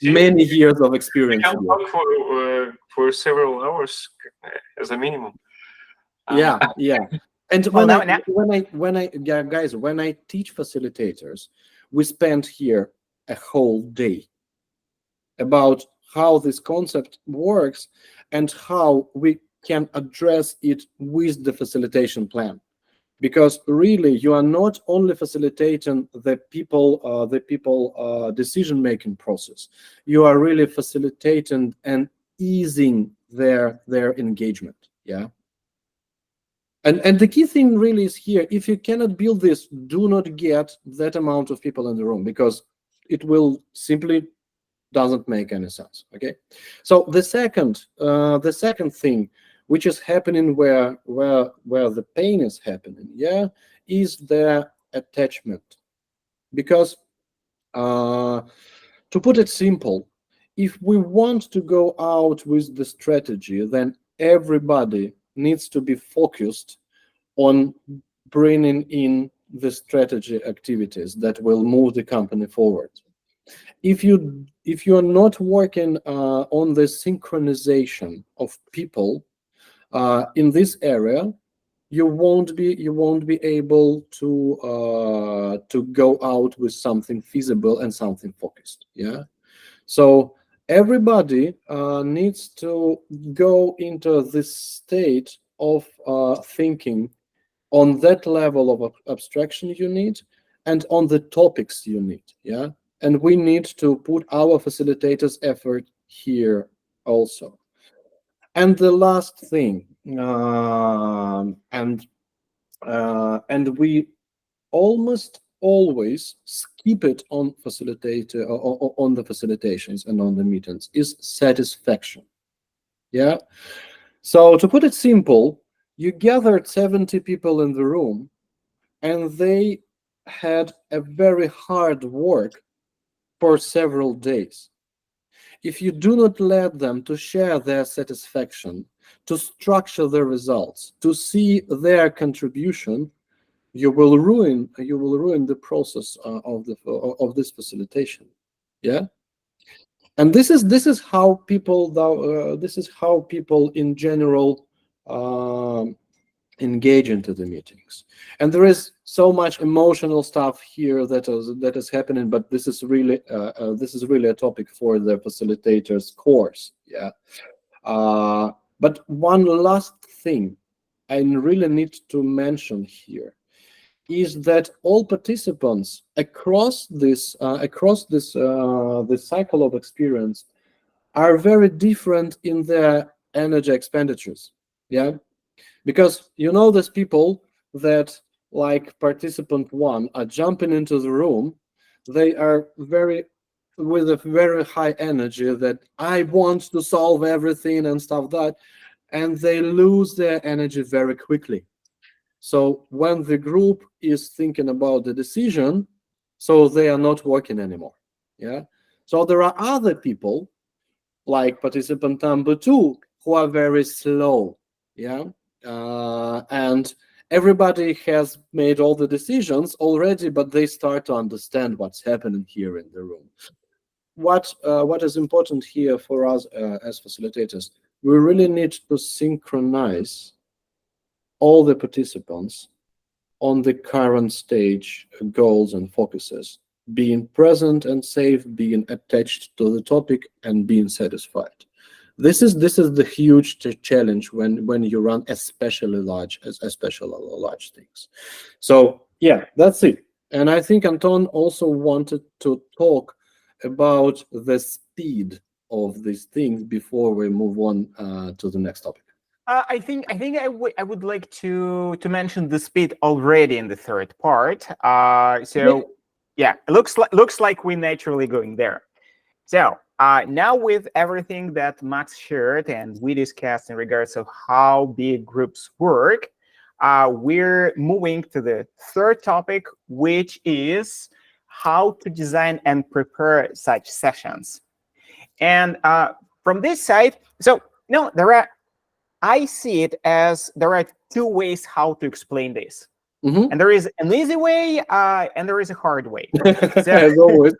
many years of We experience can here. talk for several hours as a minimum. Yeah. And Well, guys, when I teach facilitators, we spend here a whole day about how this concept works and how we can address it with the facilitation plan. Because really, you are not only facilitating the people decision-making process, you are really facilitating and easing their engagement. Yeah. And the key thing really is here, if you cannot build this, do not get that amount of people in the room, because it will simply doesn't make any sense. Okay, so the second thing which is happening where the pain is happening, yeah, is the attachment. Because to put it simple, if we want to go out with the strategy, then everybody needs to be focused on bringing in the strategy activities that will move the company forward. If you are not working on the synchronization of people in this area, you won't be able to go out with something feasible and something focused. Yeah, so everybody needs to go into this state of thinking on that level of abstraction you need, and on the topics you need. Yeah, and we need to put our facilitators' effort here also. And the last thing, and we almost always skip it on facilitator or on the facilitations and on the meetings, is satisfaction. Yeah, so to put it simple, you gathered 70 people in the room, and they had a very hard work for several days. If you do not let them to share their satisfaction, to structure the results, to see their contribution, you will ruin the process of this facilitation. Yeah, and this is how people in general engage into the meetings. And there is so much emotional stuff here that is happening, but this is really a topic for the facilitators course. Yeah, but one last thing I really need to mention here is that all participants across this cycle of experience are very different in their energy expenditures. Yeah, because there's people that, like participant one, are jumping into the room. They are with a very high energy that I want to solve everything and stuff that, and they lose their energy very quickly. So when the group is thinking about the decision, so they are not working anymore. Yeah. So there are other people, like participant number two, who are very slow. Yeah. And everybody has made all the decisions already, but they start to understand what's happening here in the room. What is important here for us as facilitators, we really need to synchronize all the participants on the current stage goals and focuses, being present and safe, being attached to the topic, and being satisfied. This is the huge challenge when you run especially large things. So yeah, that's it. And I think Anton also wanted to talk about the speed of these things before we move on to the next topic. I would like to mention the speed already in the third part. So yeah, it looks like we're naturally going there. So now with everything that Max shared and we discussed in regards of how big groups work, we're moving to the third topic, which is how to design and prepare such sessions. And from this side, so no, I see it as there are two ways how to explain this. Mhm. And there is an easy way and there is a hard way. As always.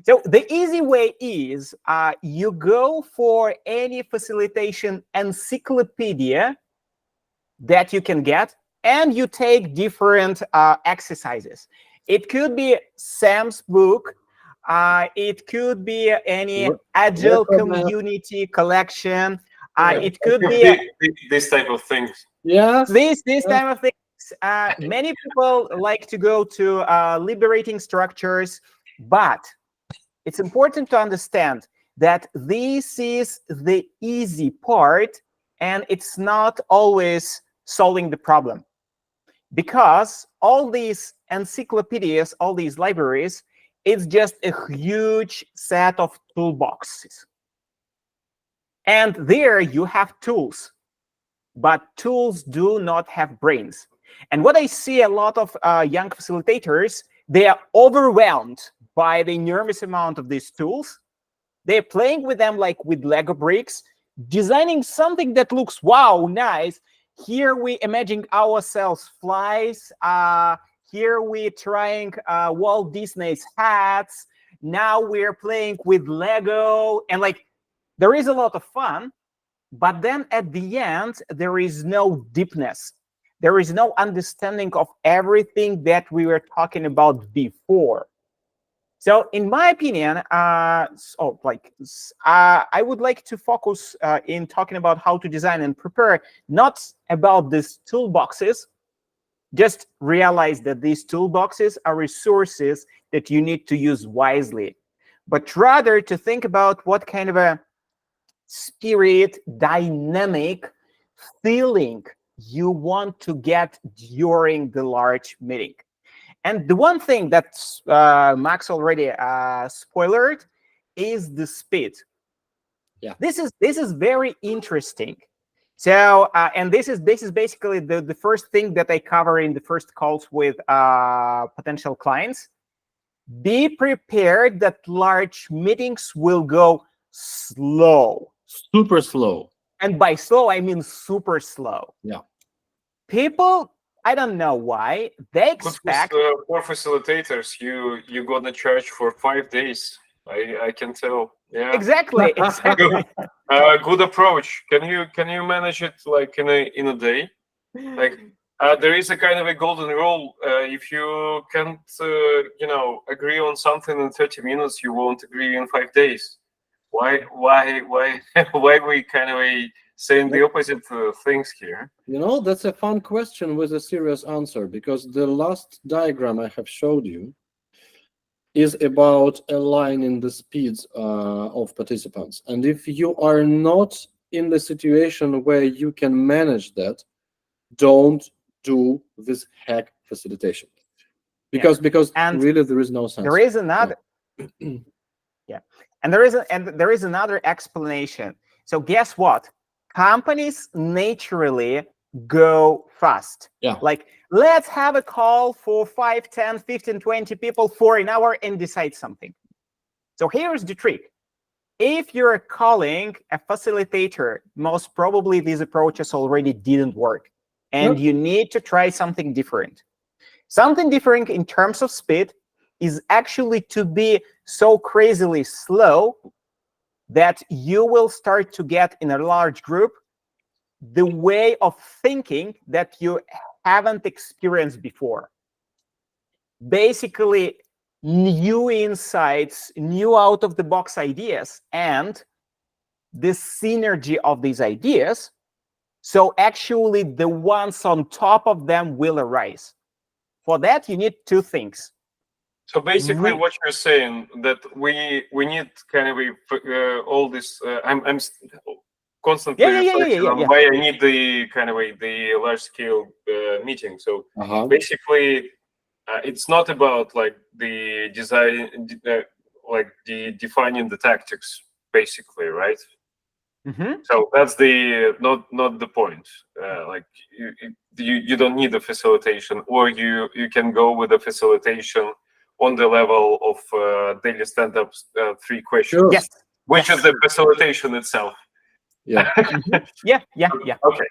So the easy way is you go for any facilitation encyclopedia that you can get, and you take different exercises. It could be Sam's book. It could be any Agile community collection. It could be This type of things. Yes. this time of things. Many people like to go to liberating structures, but it's important to understand that this is the easy part, and it's not always solving the problem. Because all these encyclopedias, all these libraries, it's just a huge set of toolboxes. And there you have tools, but tools do not have brains. And what I see a lot of young facilitators, they are overwhelmed by the enormous amount of these tools. They're playing with them like with Lego bricks, designing something that looks, wow, nice. Here we imagine ourselves flies. Here we're trying Walt Disney's hats. Now we're playing with Lego. And like, there is a lot of fun. But then at the end, there is no deepness. There is no understanding of everything that we were talking about before. So in my opinion, I would like to focus in talking about how to design and prepare, not about these toolboxes. Just realize that these toolboxes are resources that you need to use wisely, but rather to think about what kind of a spirit, dynamic feeling you want to get during the large meeting. And the one thing that Max already spoiled is the speed. Yeah. This is very interesting. So and this is basically the first thing that I cover in the first calls with potential clients. Be prepared that large meetings will go slow. Super slow. And by slow, I mean super slow. Yeah. People, I don't know why, they expect... For facilitators, you gonna charge for 5 days. I can tell. Yeah. Exactly. Good approach. Can you manage it like in a day? Like there is a kind of a golden rule. If you can't agree on something in 30 minutes, you won't agree in 5 days. Why why we kind of saying the opposite things here? That's a fun question with a serious answer, because the last diagram I have showed you is about aligning the speeds of participants. And if you are not in the situation where you can manage that, don't do this hack facilitation. Because And really there is no sense. there is another yeah. And there is another explanation. So guess what? Companies naturally go fast. Yeah. Like, let's have a call for 5, 10, 15, 20 people for an hour and decide something. So here's the trick. If you're calling a facilitator, most probably these approaches already didn't work. And you need to try something different. Something different in terms of speed is actually to be so crazily slow that you will start to get in a large group the way of thinking that you haven't experienced before. Basically, new insights, new out-of-the-box ideas, and the synergy of these ideas. So actually the ones on top of them will arise. For that, you need two things. So basically, what you're saying that we need kind of all this. I'm constantly reflecting on why I need the kind of the large scale meeting. So basically, it's not about like the design, like the defining the tactics, basically, right? So that's the not the point. Like you don't need a facilitation, or you can go with a facilitation on the level of daily stand-up 3 questions, yes, which is the facilitation itself. Yeah. yeah. Okay.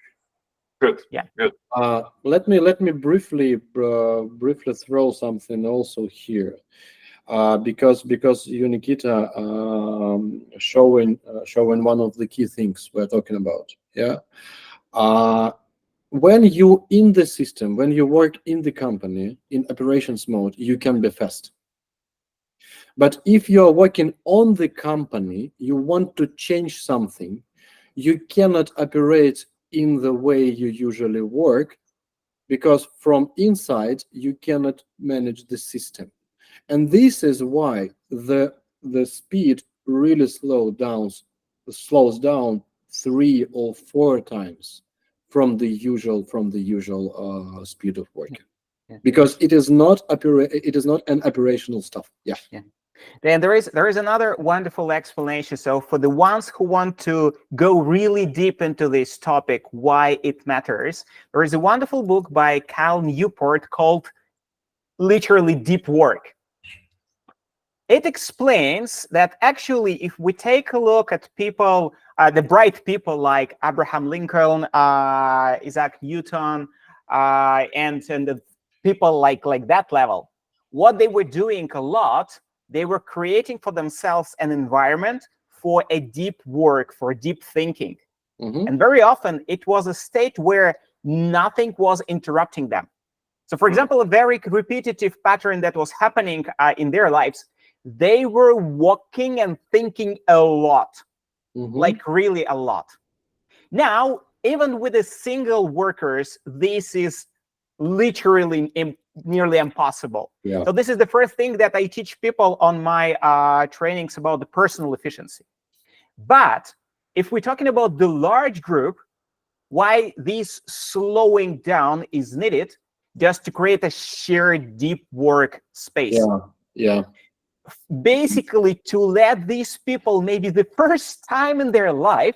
Good. Yeah. Good. Let me briefly throw something also here, because you, Nikita, showing one of the key things we're talking about. Yeah. When you in the system, when you work in the company in operations mode, you can be fast. But if you are working on the company, you want to change something, you cannot operate in the way you usually work, because from inside you cannot manage the system. And this is why the speed really slows down 3 or 4 times from the usual speed of working. Because it is not an operational stuff. Yeah. Then there is another wonderful explanation. So for the ones who want to go really deep into this topic, why it matters, there is a wonderful book by Cal Newport called literally Deep Work. It explains that actually, if we take a look at people, the bright people like Abraham Lincoln, Isaac Newton, and the people like that level, what they were doing a lot, they were creating for themselves an environment for a deep work, for deep thinking. And very often it was a state where nothing was interrupting them. So for example, a very repetitive pattern that was happening in their lives, they were walking and thinking a lot, like really a lot. Now, even with the single workers, this is literally nearly impossible. Yeah. So this is the first thing that I teach people on my trainings about the personal efficiency. But if we're talking about the large group, why this slowing down is needed, just to create a shared deep work space. Yeah. Basically, to let these people, maybe the first time in their life,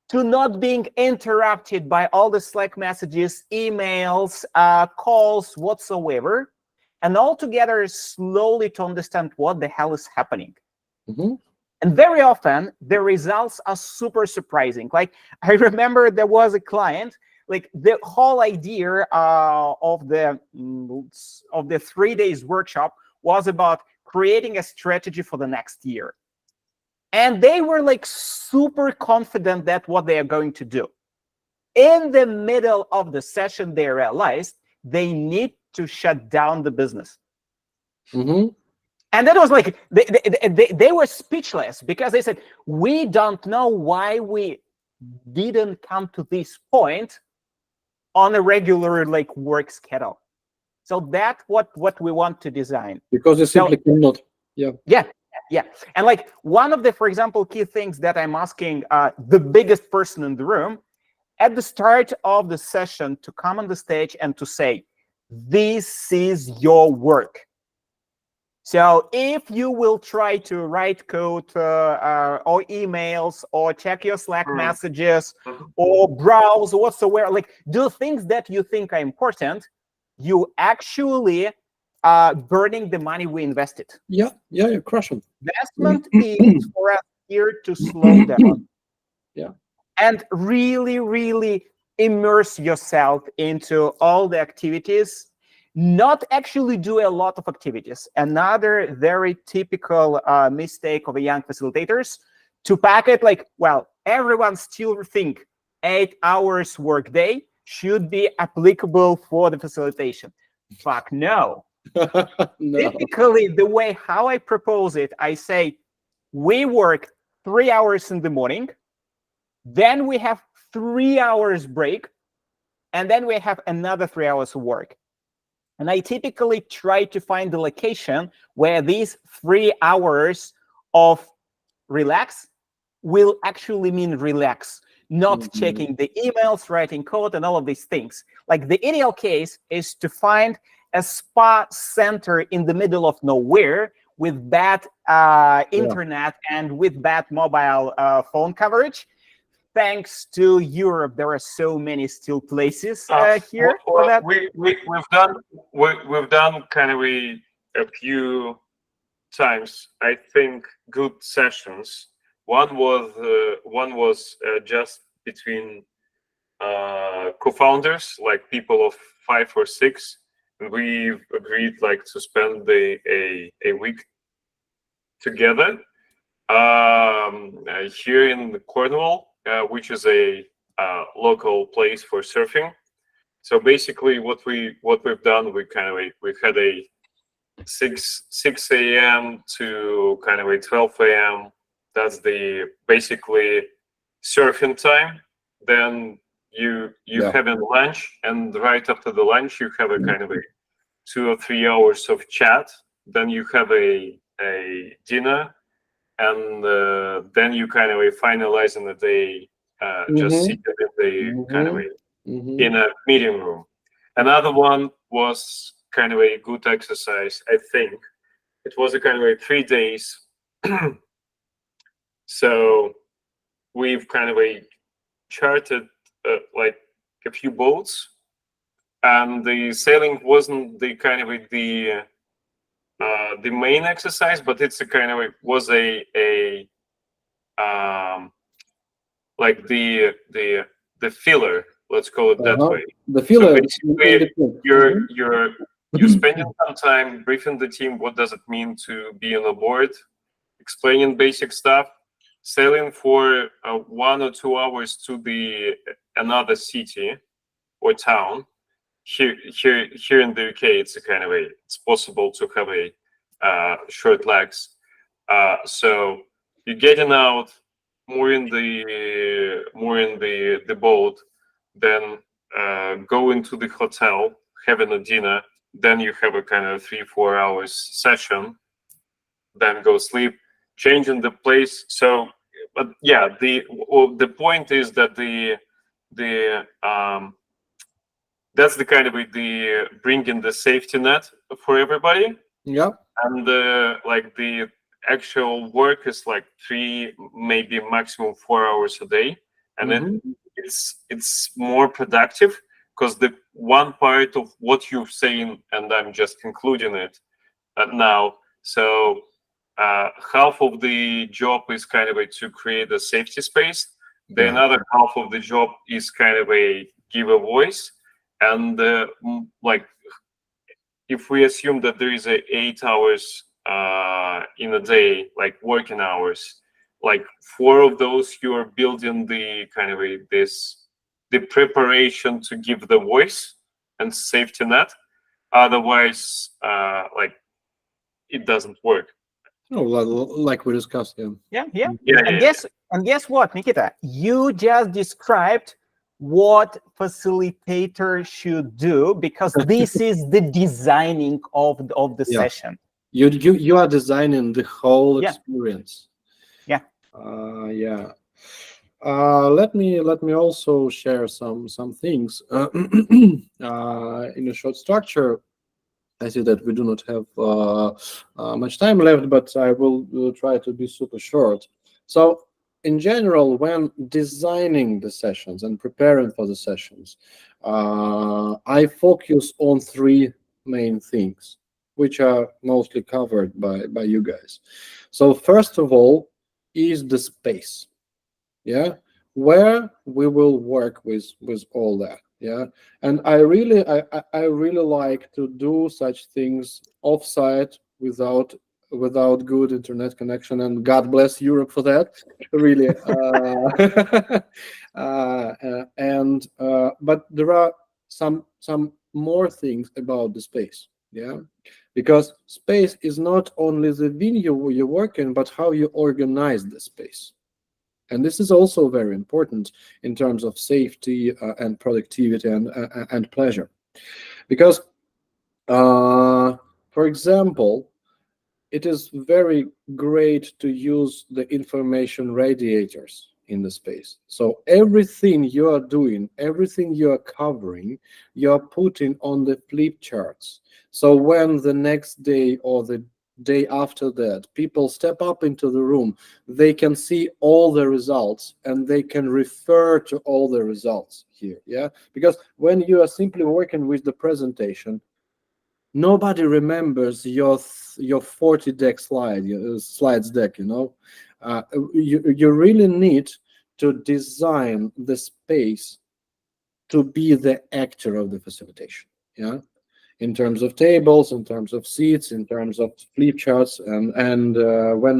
to not being interrupted by all the Slack messages, emails, calls, whatsoever, and altogether slowly to understand what the hell is happening. And very often, the results are super surprising. Like, I remember there was a client, like the whole idea of the 3 days workshop was about creating a strategy for the next year. And they were like super confident that what they are going to do. In the middle of the session, they realized they need to shut down the business. And that was like, they were speechless, because they said, we don't know why we didn't come to this point on a regular like work schedule. So that's what we want to design. Because you simply cannot. Yeah. And like one of the, for example, key things that I'm asking the biggest person in the room at the start of the session to come on the stage and to say, this is your work. So if you will try to write code or emails or check your Slack messages or browse whatsoever, like do things that you think are important, you actually burning the money we invested. Yeah, you're crushing. Investment is for us here to slow down. Yeah. And really, really immerse yourself into all the activities, not actually do a lot of activities. Another very typical mistake of a young facilitators, to pack it like, well, everyone still think 8 hours work day should be applicable for the facilitation. Fuck no. No. Typically, the way how I propose it, I say, we work 3 hours in the morning, then we have 3 hours break, and then we have another 3 hours of work. And I typically try to find the location where these 3 hours of relax will actually mean relax, not checking the emails, writing code, and all of these things. Like the ideal case is to find a spa center in the middle of nowhere with bad internet and with bad mobile phone coverage. Thanks to Europe, there are so many still places here for that. We've done kind of a few times, I think, good sessions. One was just between co-founders, like people of 5 or 6. And we've agreed like to spend a week together here in Cornwall, which is a local place for surfing. So basically, what we've done, we had a 6 a.m. to kind of a 12 a.m. That's the basically surfing time. Then you having lunch, and right after the lunch, you have a kind of a 2 or 3 hours of chat. Then you have a dinner, and then you kind of finalize in the day, just seated in the kind of in a meeting room. Another one was kind of a good exercise, I think. It was a kind of a 3 days. So we've kind of chartered like a few boats, and the sailing wasn't the kind of the main exercise, but it's a kind of was a like the filler, let's call it that way. The filler. So basically, you're spending some time briefing the team. What does it mean to be on a board? Explaining basic stuff. Sailing for 1 or 2 hours to another city or town. Here in the UK, it's a kind of it's possible to have a short legs. So you're getting out more in the boat, then go into the hotel, having a dinner, then you have a kind of 3-4 hours session, then go sleep, changing the place. So, but yeah, the point is that that's the kind of the bringing the safety net for everybody. Yeah. And like the actual work is like 3, maybe maximum 4 hours a day, and then it's more productive, because the one part of what you're saying, and I'm just concluding it now. So half of the job is kind of to create a safety space. The another half of the job is kind of give a voice, and like if we assume that there is 8 hours in a day, like working hours, like 4 of those you are building the kind of the preparation to give the voice and safety net. Otherwise, like it doesn't work. Oh, like we discussed, Yeah. And guess what, Nikita? You just described what facilitator should do, because this is the designing of the session. You are designing the whole experience. Yeah. Let me also share some things in a short structure. I see that we do not have much time left, but I will try to be super short. So in general, when designing the sessions and preparing for the sessions, I focus on 3 main things, which are mostly covered by you guys. So first of all is the space, where we will work with all that. And I really like to do such things offsite without good internet connection, and God bless Europe for that, really. But there are some more things about the space, because space is not only the venue where you work in, but how you organize the space. And this is also very important in terms of safety and productivity and pleasure. Because, for example, it is very great to use the information radiators in the space. So everything you are doing, everything you are covering, you are putting on the flip charts. So when the next day or the day after that, people step up into the room, they can see all the results and they can refer to all the results here. Yeah, because when you are simply working with the presentation, nobody remembers your 40 deck slides deck. You really need to design the space to be the actor of the facilitation. Yeah, in terms of tables, in terms of seats, in terms of flip charts, and when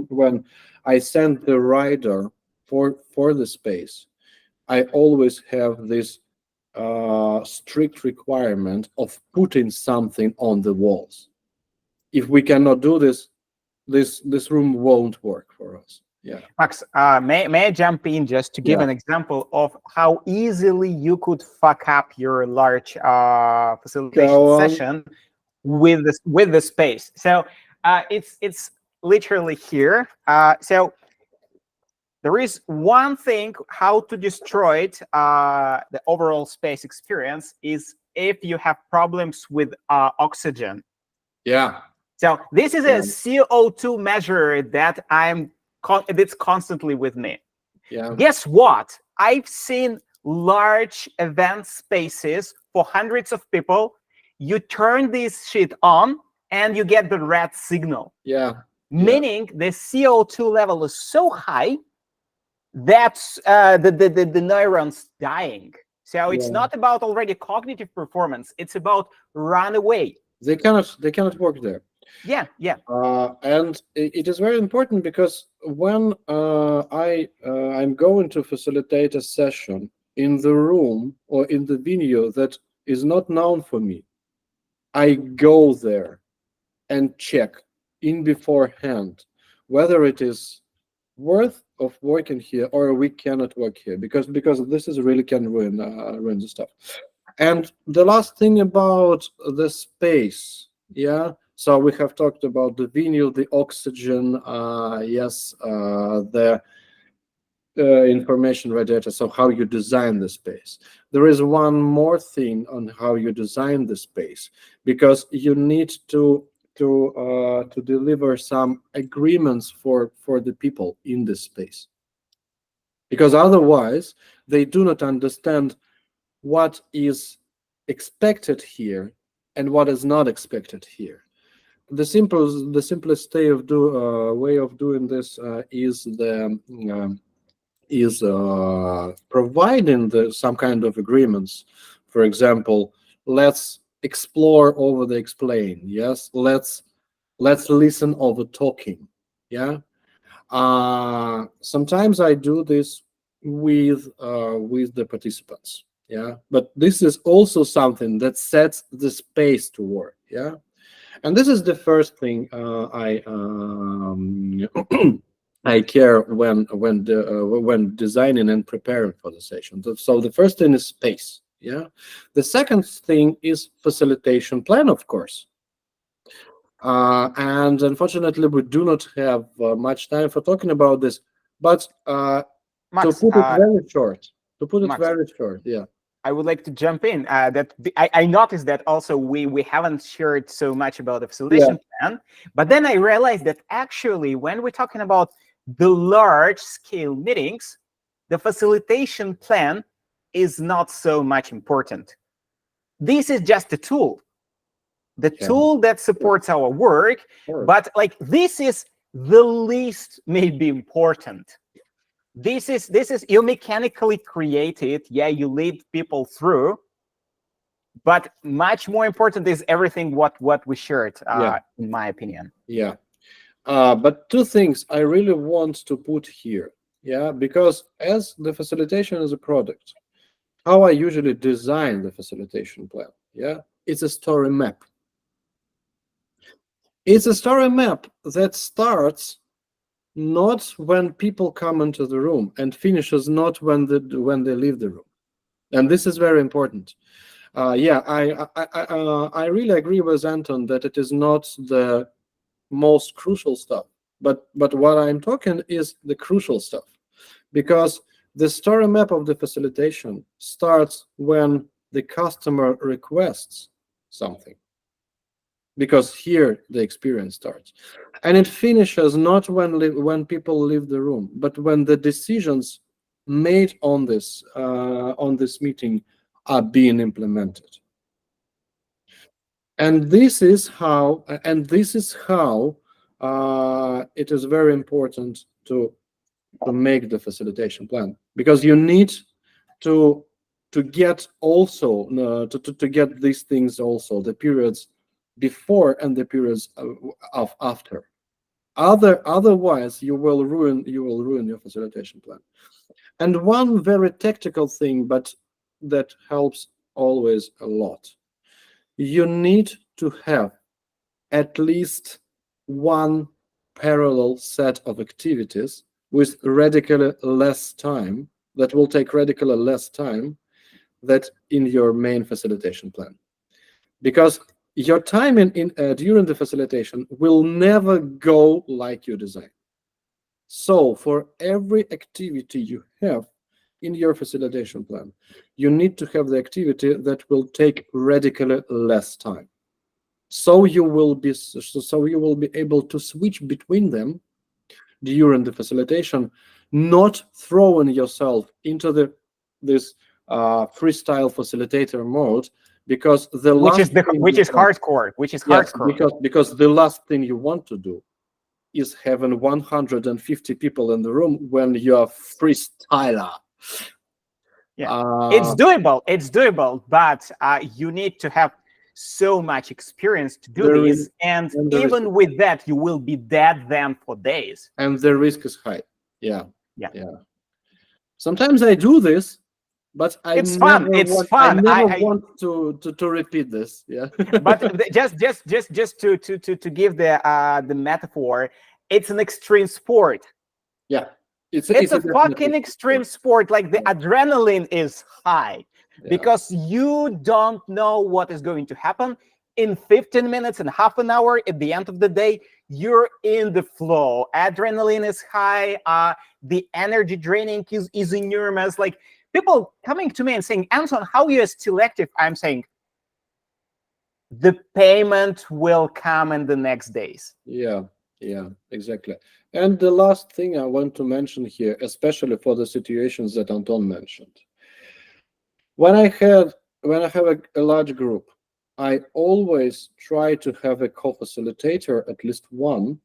when I send the rider for the space, I always have this strict requirement of putting something on the walls. If we cannot do this, this room won't work for us. Yeah. Max, may I jump in just to give Yeah. an example of how easily you could fuck up your large facilitation Go on. session with the space? So it's literally here. So there is one thing how to destroy it, the overall space experience is if you have problems with oxygen. Yeah. So this is Yeah. a CO2 measure that it's constantly with me. Yeah. Guess what? I've seen large event spaces for hundreds of people. You turn this shit on and you get the red signal. Yeah. Meaning the CO2 level is so high that the neurons dying. So it's not about already cognitive performance. It's about run away. They cannot work there. Yeah. And it is very important because when I'm going to facilitate a session in the room or in the venue that is not known for me, I go there and check in beforehand whether it is worth of working here or we cannot work here, because this is really can ruin the stuff. And the last thing about the space, yeah. So we have talked about the venue, the oxygen, yes, the information radiator. So how you design the space. There is one more thing on how you design the space, because you need to deliver some agreements for the people in this space, because otherwise they do not understand what is expected here and what is not expected here. The simplest way of doing this is providing some kind of agreements. For example, let's explore over the explain. Yes, let's listen over talking. Yeah. Sometimes I do this with the participants. Yeah, but this is also something that sets the space to work. Yeah, and this is the first thing I care when designing and preparing for the session. So the first thing is space. Yeah, the second thing is facilitation plan, of course. And unfortunately, we do not have much time for talking about this. But Max, to put it very short, Max, yeah. I would like to jump in. I noticed that also we haven't shared so much about the facilitation plan, but then I realized that actually when we're talking about the large scale meetings, the facilitation plan is not so much important. This is just a tool, the tool that supports our work, but like this is the least maybe important. This is you mechanically create it. Yeah, you lead people through, but much more important is everything what we shared, in my opinion. Yeah. But two things I really want to put here. Yeah, because as the facilitation is a product, how I usually design the facilitation plan, yeah, it's a story map. It's a story map that starts not when people come into the room, and finishes not when they leave the room. And this is very important. Yeah, I really agree with Anton that it is not the most crucial stuff, but what I'm talking is the crucial stuff, because the story map of the facilitation starts when the customer requests something, because here the experience starts, and it finishes not when people leave the room, but when the decisions made on this meeting are being implemented. And this is how it is very important to make the facilitation plan, because you need to get also to get these things, also the periods before and the periods of after. Otherwise you will ruin your facilitation plan. And one very tactical thing, but that helps always a lot: you need to have at least one parallel set of activities with radically less time, that will take radically less time that in your main facilitation plan. Because your time during the facilitation will never go like you design. So for every activity you have in your facilitation plan, you need to have the activity that will take radically less time. So you will be able to switch between them during the facilitation, not throwing yourself into this freestyle facilitator mode, because the Which is last thing which you is want, hardcore. Which is yes, hardcore. because the last thing you want to do is having 150 people in the room when you are freestyler. Yeah, it's doable. It's doable, but you need to have so much experience to do There this, is, and and there is, even with that, you will be dead then for days. and the risk is high. Yeah, Yeah, yeah. Sometimes I do this, but I it's fun. never It's want I fun. never want to repeat this. Yeah. But just to give the metaphor, it's an extreme sport. Yeah. It's It's a a fucking definitely extreme sport. Like the adrenaline is high yeah. because you don't know what is going to happen in 15 minutes and half an hour. At the end of the day, you're in the flow. Adrenaline is high. The energy draining is enormous. Like people coming to me and saying, Anton, how are you still active? I'm saying, the payment will come in the next days. Yeah, yeah, exactly. And the last thing I want to mention here, especially for the situations that Anton mentioned, when I have a large group, I always try to have a co-facilitator, at least one,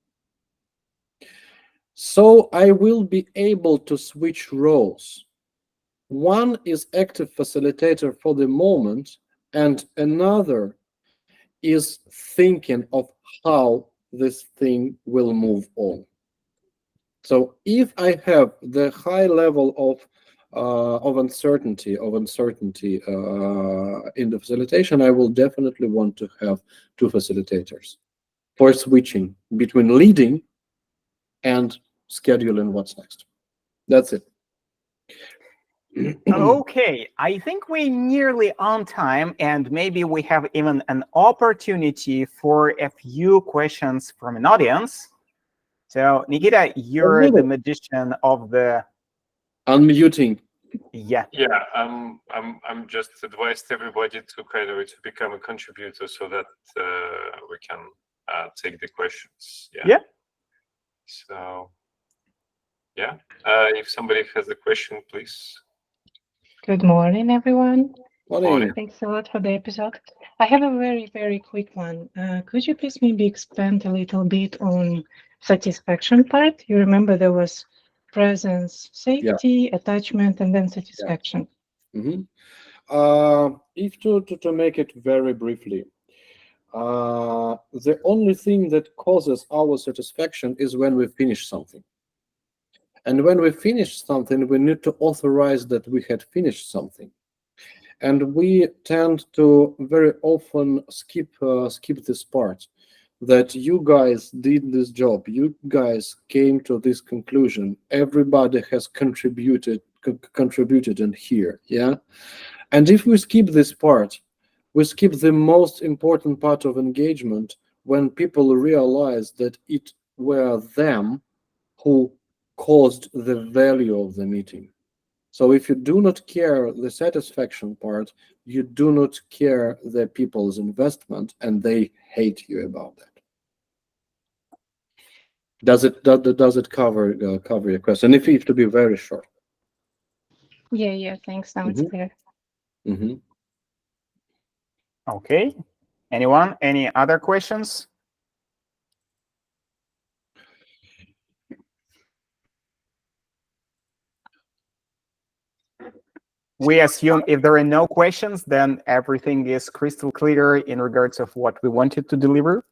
so I will be able to switch roles. One is active facilitator for the moment, and another is thinking of how this thing will move on. So if I have the high level of uncertainty in the facilitation, I will definitely want to have two facilitators for switching between leading and scheduling what's next. That's it. Okay, I think we're nearly on time, and maybe we have even an opportunity for a few questions from an audience. So, Nikita, you're the magician of the Unmuting. yeah. Yeah, I'm just advised everybody to kind of to become a contributor so that we can take the questions. Yeah. So yeah, if somebody has a question, please. Good morning, everyone. Morning. Thanks a lot for the episode. I have a very, very quick one. Could you please maybe expand a little bit on satisfaction part? You remember there was presence, safety, attachment, and then satisfaction. Mm-hmm. If to make it very briefly, the only thing that causes our satisfaction is when we finish something. And when we finish something, we need to authorize that we had finished something. And we tend to very often skip this part. that you guys did this job. You guys came to this conclusion. Everybody has contributed in here. Yeah. And if we skip this part, we skip the most important part of engagement, when people realize that it were them who caused the value of the meeting. So if you do not care the satisfaction part, you do not care the people's investment, and they hate you about that. Does it cover your question? If you have to be very short. Yeah, thanks. Sounds clear. Okay. Anyone? Any other questions? We assume if there are no questions, then everything is crystal clear in regards of what we wanted to deliver.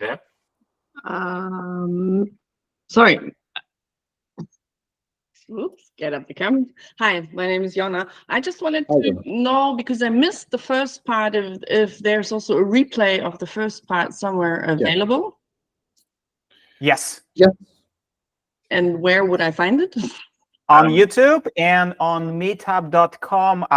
Yeah. Sorry. Oops, get up the camera. Hi, my name is Jonna. I just wanted to know, because I missed the first part, if there's also a replay of the first part somewhere available. Yes. Yeah. And where would I find it? On YouTube and on meetup.com.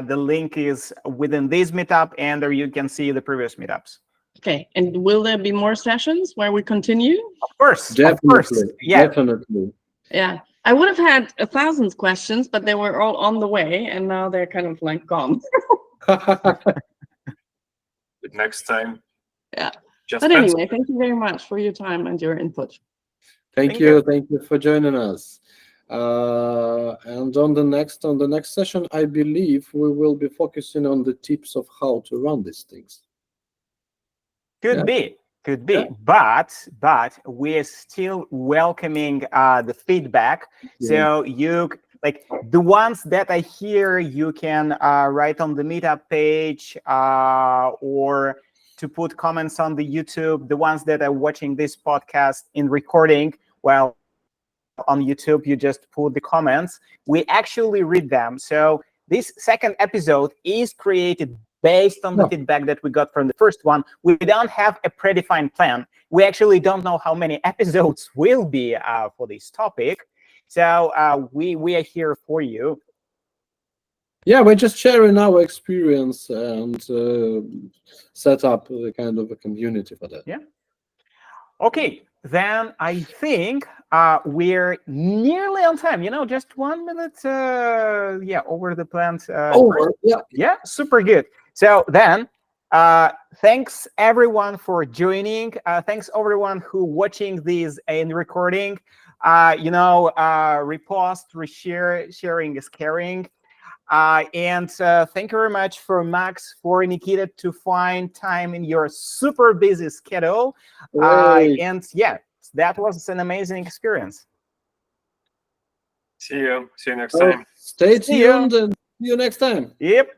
The link is within this meetup, and there you can see the previous meetups. Okay, and will there be more sessions where we continue? Of course, definitely. Of course. Yeah. Definitely. Yeah, I would have had 1,000 questions, but they were all on the way, and now they're kind of like gone. Next time. Yeah. Just But anyway, thank you very much for your time and your input. Thank you for joining us. And on the next session, I believe we will be focusing on the tips of how to run these things. Could be. Yeah. But we're still welcoming the feedback. Yeah. So you, like, the ones that I hear, you can write on the meetup page or to put comments on the YouTube. The ones that are watching this podcast in recording, well, on YouTube, you just put the comments. We actually read them. So this second episode is created based on the feedback that we got from the first one. We don't have a predefined plan. We actually don't know how many episodes will be for this topic. So we are here for you. Yeah, we're just sharing our experience and set up a kind of a community for that. Yeah. Okay, then I think we're nearly on time. You know, just 1 minute, over the plans. Yeah, super good. So then, thanks everyone for joining. Thanks everyone who watching this in recording. Repost, reshare, sharing is caring. And thank you very much for Max, for Nikita to find time in your super busy schedule. And yeah, that was an amazing experience. See you next time. Stay tuned and see you next time. Yep.